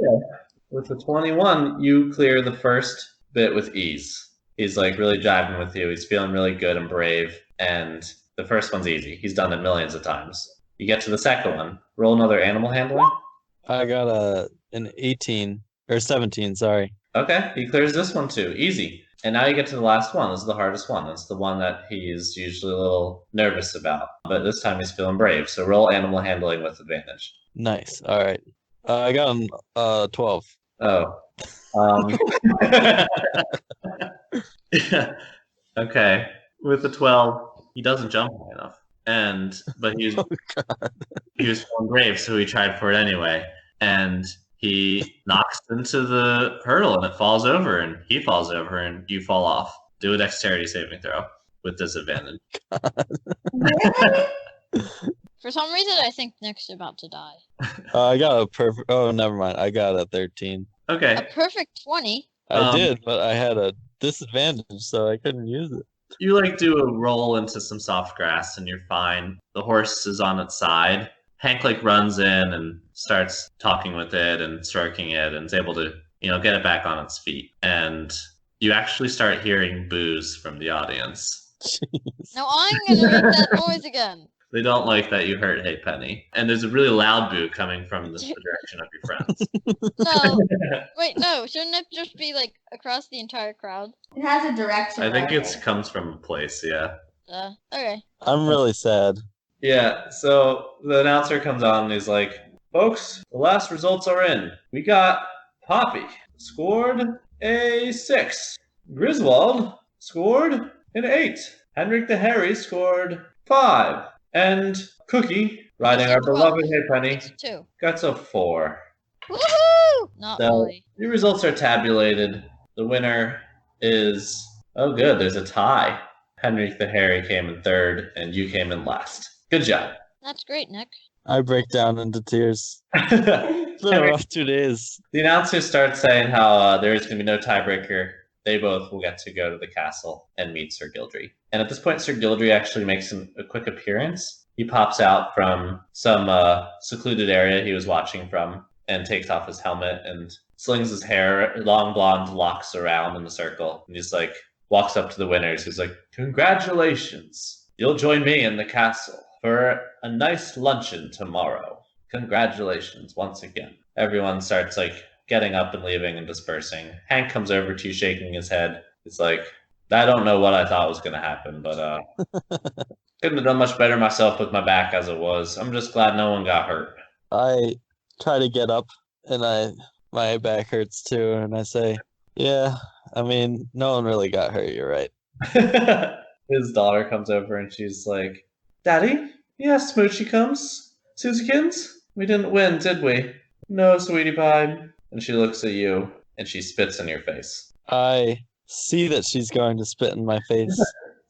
With the 21, you clear the first bit with ease. He's like really jiving with you. He's feeling really good and brave. and the first one's easy. He's done it millions of times. You get to the second one. Roll another animal handling. I got an 18 or 17. Sorry. Okay, he clears this one too. Easy. And now you get to the last one. This is the hardest one. It's the one that he's usually a little nervous about. But this time he's feeling brave. So roll animal handling with advantage. Nice. All right. I got him 12. Oh. Yeah. Okay. With the 12, he doesn't jump high enough. But he was feeling brave, so he tried for it anyway. And he knocks into the hurdle and it falls over, and he falls over, and you fall off. Do a dexterity saving throw with disadvantage. For some reason, I think Nick's about to die. I got a perfect. Oh, never mind. I got a 13. Okay. A perfect 20. I did, but I had a disadvantage, so I couldn't use it. You do a roll into some soft grass, and you're fine. The horse is on its side. Hank runs in and starts talking with it and stroking it, and is able to get it back on its feet. And you actually start hearing boos from the audience. Jeez. Now I'm gonna make that noise again. They don't like that you hurt Hey Penny. And there's a really loud boo coming from the direction of your friends. No. Wait, no. Shouldn't it just be across the entire crowd? It has a direction. I think it comes from a place, yeah. Okay. I'm really sad. Yeah, so the announcer comes on and he's like, folks, the last results are in. We got Poppy scored a 6. Griswold scored an 8. Henrik the Hairy scored 5. And Cookie, riding our beloved Hey Penny, 2. got a 4. Woohoo! Not So really. the results are tabulated. The winner is... Oh, good, there's a tie. Henrik the Hairy came in 3rd, and you came in last. Good job. That's great, Nick. I break down into tears. It's been a rough 2 days. The announcer starts saying how there is going to be no tiebreaker. They both will get to go to the castle and meet Sir Gildry. And at this point, Sir Gildry actually makes a quick appearance. He pops out from some secluded area he was watching from and takes off his helmet and slings his hair, long blonde locks around in a circle. And he's walks up to the winners. He's like, congratulations. You'll join me in the castle for a nice luncheon tomorrow. Congratulations once again. Everyone starts getting up and leaving and dispersing. Hank comes over to you, shaking his head. It's I don't know what I thought was going to happen, but couldn't have done much better myself with my back as it was. I'm just glad no one got hurt. I try to get up, and my back hurts too, and I say, yeah, I mean, no one really got hurt, you're right. His daughter comes over and she's like, Daddy? Yes, Smoochie comes. Susykins? We didn't win, did we? No, sweetie pie. And she looks at you and she spits in your face. I see that she's going to spit in my face,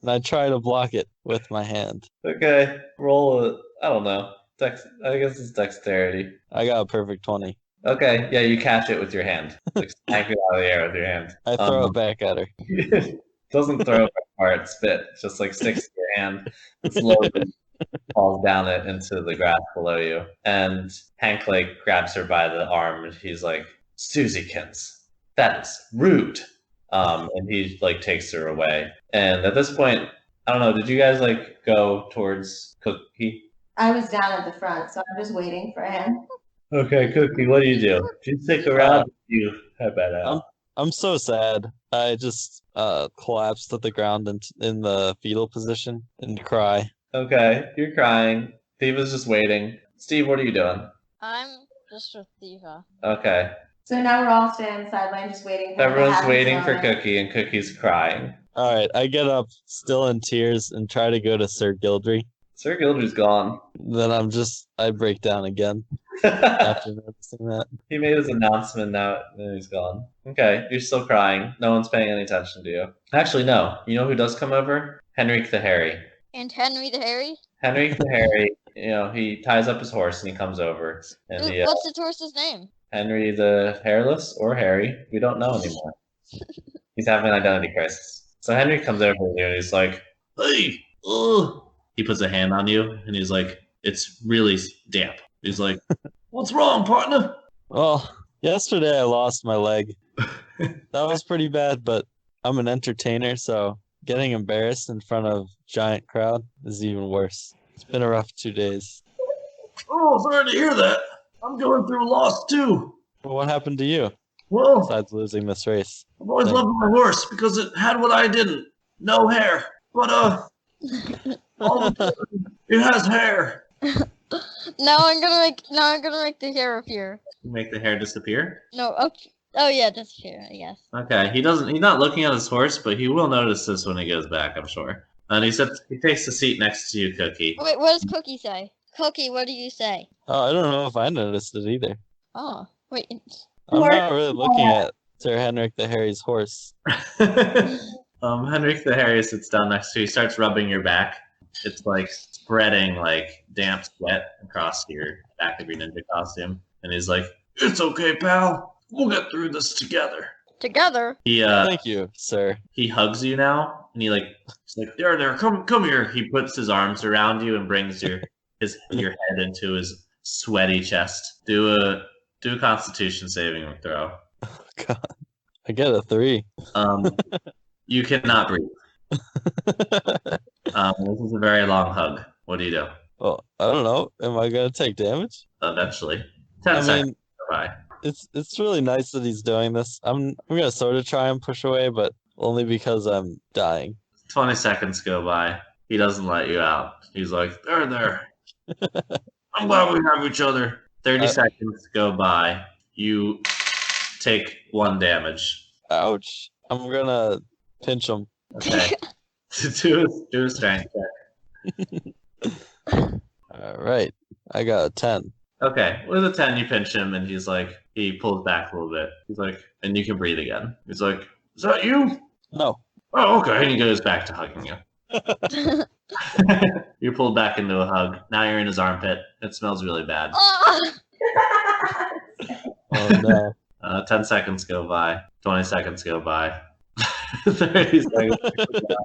and I try to block it with my hand. Okay, roll I don't know. I guess it's dexterity. I got a perfect 20. Okay, yeah, you catch it with your hand. Smack it out of the air with your hand. I throw it back at her. Doesn't throw it apart, spit. It just sticks to your hand. It slowly falls down it into the grass below you. And Hank grabs her by the arm and he's like, Susykins, that is rude. And he takes her away. And at this point, I don't know, did you guys go towards Cookie? I was down at the front, so I'm just waiting for him. Okay, Cookie, what do? Do you stick around? You head back out. I'm so sad. I just collapsed at the ground in the fetal position and cry. Okay, you're crying. Theeva's just waiting. Steve, what are you doing? I'm just with Theeva. Okay. So now we're all standing on the sideline just waiting for Everyone's waiting for Cookie, and Cookie's crying. All right, I get up, still in tears, and try to go to Sir Gildry. Sir Gildry's gone. Then I break down again after noticing that. He made his announcement, now he's gone. Okay, you're still crying. No one's paying any attention to you. Actually, no. You know who does come over? Henrik the Hairy. And Henry the Hairy? Henrik the Hairy, he ties up his horse and he comes over. And what's his horse's name? Henry the Hairless or Harry. We don't know anymore. He's having an identity crisis. So Henry comes over to you and he's like, hey, ugh. He puts a hand on you and he's like, it's really damp. He's like, what's wrong, partner? Well, yesterday I lost my leg. That was pretty bad, but I'm an entertainer, so getting embarrassed in front of giant crowd is even worse. It's been a rough 2 days. Oh, sorry to hear that. I'm going through loss too. Well, what happened to you Well, besides losing this race? I've always loved my horse because it had what I didn't. No hair. But all of a sudden, it has hair. Now I'm gonna make the hair appear. Make the hair disappear? No, oh yeah, disappear, I guess. Okay, he's not looking at his horse, but he will notice this when he goes back, I'm sure. And he takes the seat next to you, Cookie. Wait, what does Cookie say? Cookie, what do you say? Oh, I don't know if I noticed it either. Oh, wait. I'm not really looking at Sir Henrik the Harry's horse. Henrik the Harry sits down next to you. He starts rubbing your back. It's like spreading like damp sweat across your back of your ninja costume. And he's like, "It's okay, pal. We'll get through this together." Together? Thank you, sir. He hugs you now, and he's like, there, come here. He puts his arms around you and brings your head into his sweaty chest. Do a Constitution saving throw. Oh, God, I get a 3. You cannot breathe. This is a very long hug. What do you do? Well, I don't know. Am I gonna take damage? Eventually, 10 seconds go by. It's really nice that he's doing this. I'm gonna sort of try and push away, but only because I'm dying. 20 seconds go by. He doesn't let you out. He's like, there. I'm glad we have each other. 30 seconds go by. You take 1 damage. Ouch. I'm gonna pinch him. Okay. do a strength check. Alright. I got a 10. Okay. With a 10, you pinch him, and he pulls back a little bit. He's like, and you can breathe again. He's like, "Is that you?" No. Oh, okay. And he goes back to hugging you. You're pulled back into a hug. Now you're in his armpit. It smells really bad. Oh no. 10 seconds go by. 20 seconds go by. 30 seconds go by.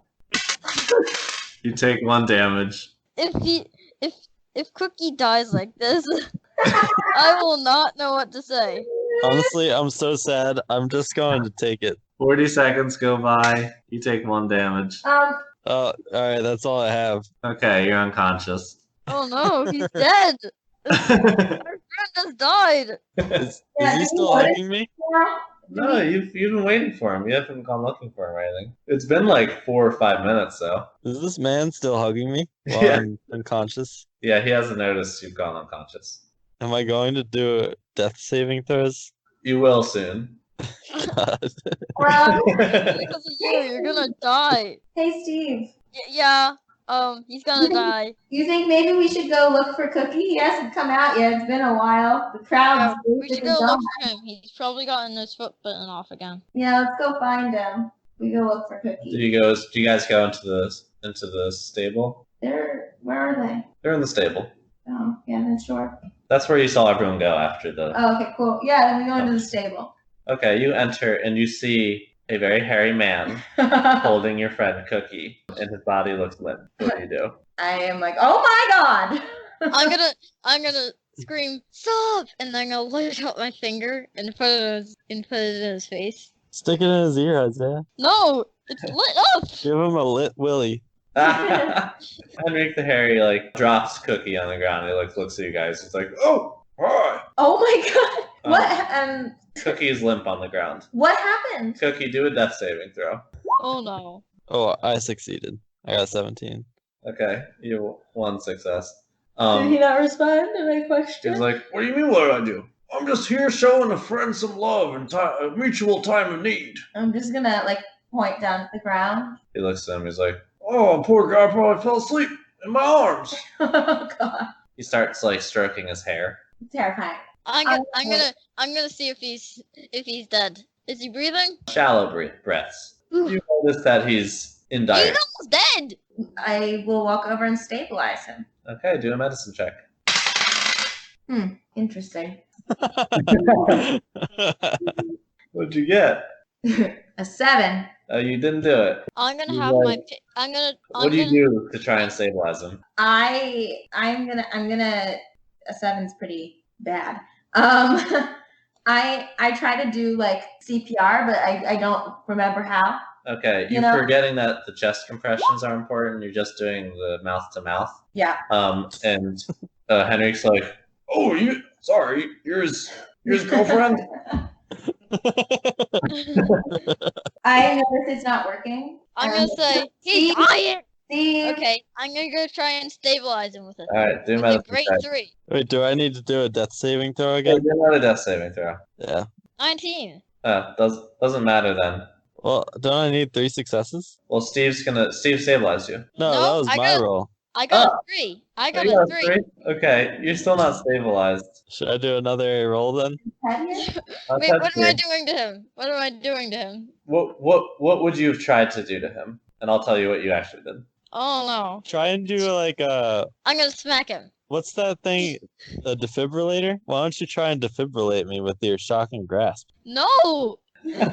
You take 1 damage. If Cookie dies like this, I will not know what to say. Honestly, I'm so sad. I'm just going to take it. 40 seconds go by. You take 1 damage. Alright, that's all I have. Okay, you're unconscious. Oh no, he's dead. Our friend has died. Is he still hugging me? No, you've been waiting for him. You haven't gone looking for him or anything. It's been like 4 or 5 minutes, though. Is this man still hugging me while Yeah. I'm unconscious? Yeah, he hasn't noticed you've gone unconscious. Am I going to do death saving throws? You will soon. God. Because of you, you're gonna die. Hey, Steve. Yeah, he's gonna die. You think maybe we should go look for Cookie? He hasn't come out yet. It's been a while. The crowd's We should go look for him. He's probably gotten his foot bitten off again. Yeah, let's go find him. We go look for Cookie. Do you guys go into the stable? Where are they? They're in the stable. Oh, yeah, then sure. That's where you saw everyone go after the... Oh, okay, cool. Yeah, then we go into the stable. Okay, you enter and you see a very hairy man holding your friend Cookie, and his body looks limp. What do you do? I am like, oh my god! I'm gonna scream, "Stop!" and then I'm gonna lift up my finger and put it in his face. Stick it in his ear, Isaiah. No, it's lit up. Give him a lit willy. Henrik the Hairy drops Cookie on the ground. He looks at you guys. He's like, "Oh, hi." Oh my god! What? Cookie is limp on the ground. What happened? Cookie, do a death saving throw. Oh no. Oh, I succeeded. I got 17. Okay, you 1 success. Did he not respond to my question? He's like, "What do you mean? What do I do? I'm just here showing a friend some love and a mutual time of need." I'm just gonna point down at the ground. He looks at him. He's like, "Oh, poor guy probably fell asleep in my arms." Oh god. He starts stroking his hair. Terrifying. I'm gonna see if he's dead. Is he breathing? Shallow breaths. You notice that he's in dire. He's almost dead. I will walk over and stabilize him. Okay, do a medicine check. Interesting. What'd you get? A 7. Oh, you didn't do it. I'm gonna You have like- What do you do to try and stabilize him? I'm gonna a 7's pretty bad. I try to do CPR, but I don't remember how. Okay, you're forgetting that the chest compressions are important. You're just doing the mouth to mouth. Yeah. And Henrik's like, "Oh, you're his girlfriend." I notice it's not working. I'm gonna say he's dying. Steve. Okay, I'm gonna go try and stabilize him with it. All right, do With a medicine great check. 3. Wait, do I need to do a death saving throw Yeah, again? do another death saving throw. Yeah. 19. Doesn't matter then. Well, don't I need 3 successes? Well, Steve stabilized you. No, No, that was I my got- roll. I got a 3. I got a 3. Okay, you're still not stabilized. Should I do another roll then? Wait, what am I doing to him? What am I doing to him? What would you have tried to do to him? And I'll tell you what you actually did. Oh no. Try and do like a... I'm gonna smack him. What's that thing? A defibrillator? Why don't you try and defibrillate me with your shocking grasp? No! Remember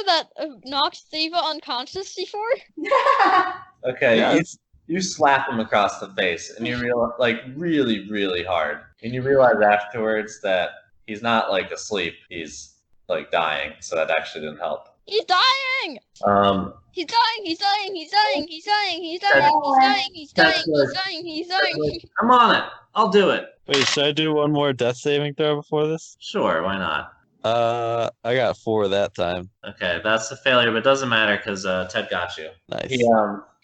that knocked Theeva unconscious before? Okay, Yeah, you slap him across the face, and you realize, like, really, really hard. And you realize afterwards that he's not, like, asleep. He's, like, dying, so that actually didn't help. He's dying! He's dying, he's dying, he's dying, he's dying, he's dying, he's dying, he's dying, he's dying, he's dying. I'm on it. I'll do it. Wait, should I do one more death saving throw before this? Sure, why not? I got 4 that time. Okay, that's a failure, but it doesn't matter because Ted got you. Nice.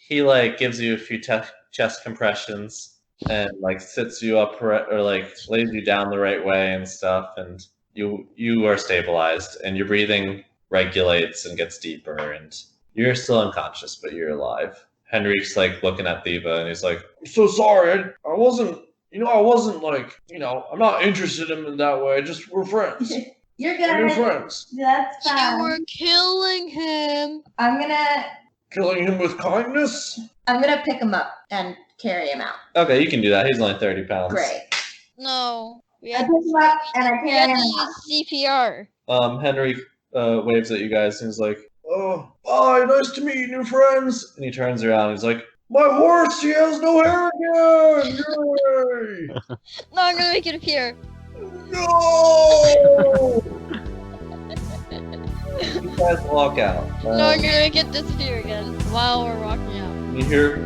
He like gives you a few chest compressions and like sits you up or like lays you down the right way and stuff, and you are stabilized and your breathing regulates and gets deeper, and you're still unconscious, but you're alive. Henrik's like looking at Theeva and he's like, "I'm so sorry. I wasn't like, I'm not interested in him in that way. Just we're friends." You're good. We're friends. That's fine. You were killing him. Killing him with kindness? I'm gonna pick him up and carry him out. Okay, you can do that. He's only 30 pounds. Great. No. We I had, pick him up and I we carry had him to out. use CPR. Henrik waves at you guys and he's like, "Oh, bye, nice to meet you, new friends." And he turns around and he's like, "My horse, he has no hair again! Yay!" No, I'm gonna make it appear. No! You guys walk out. No, I'm gonna make it disappear again while we're walking out. You hear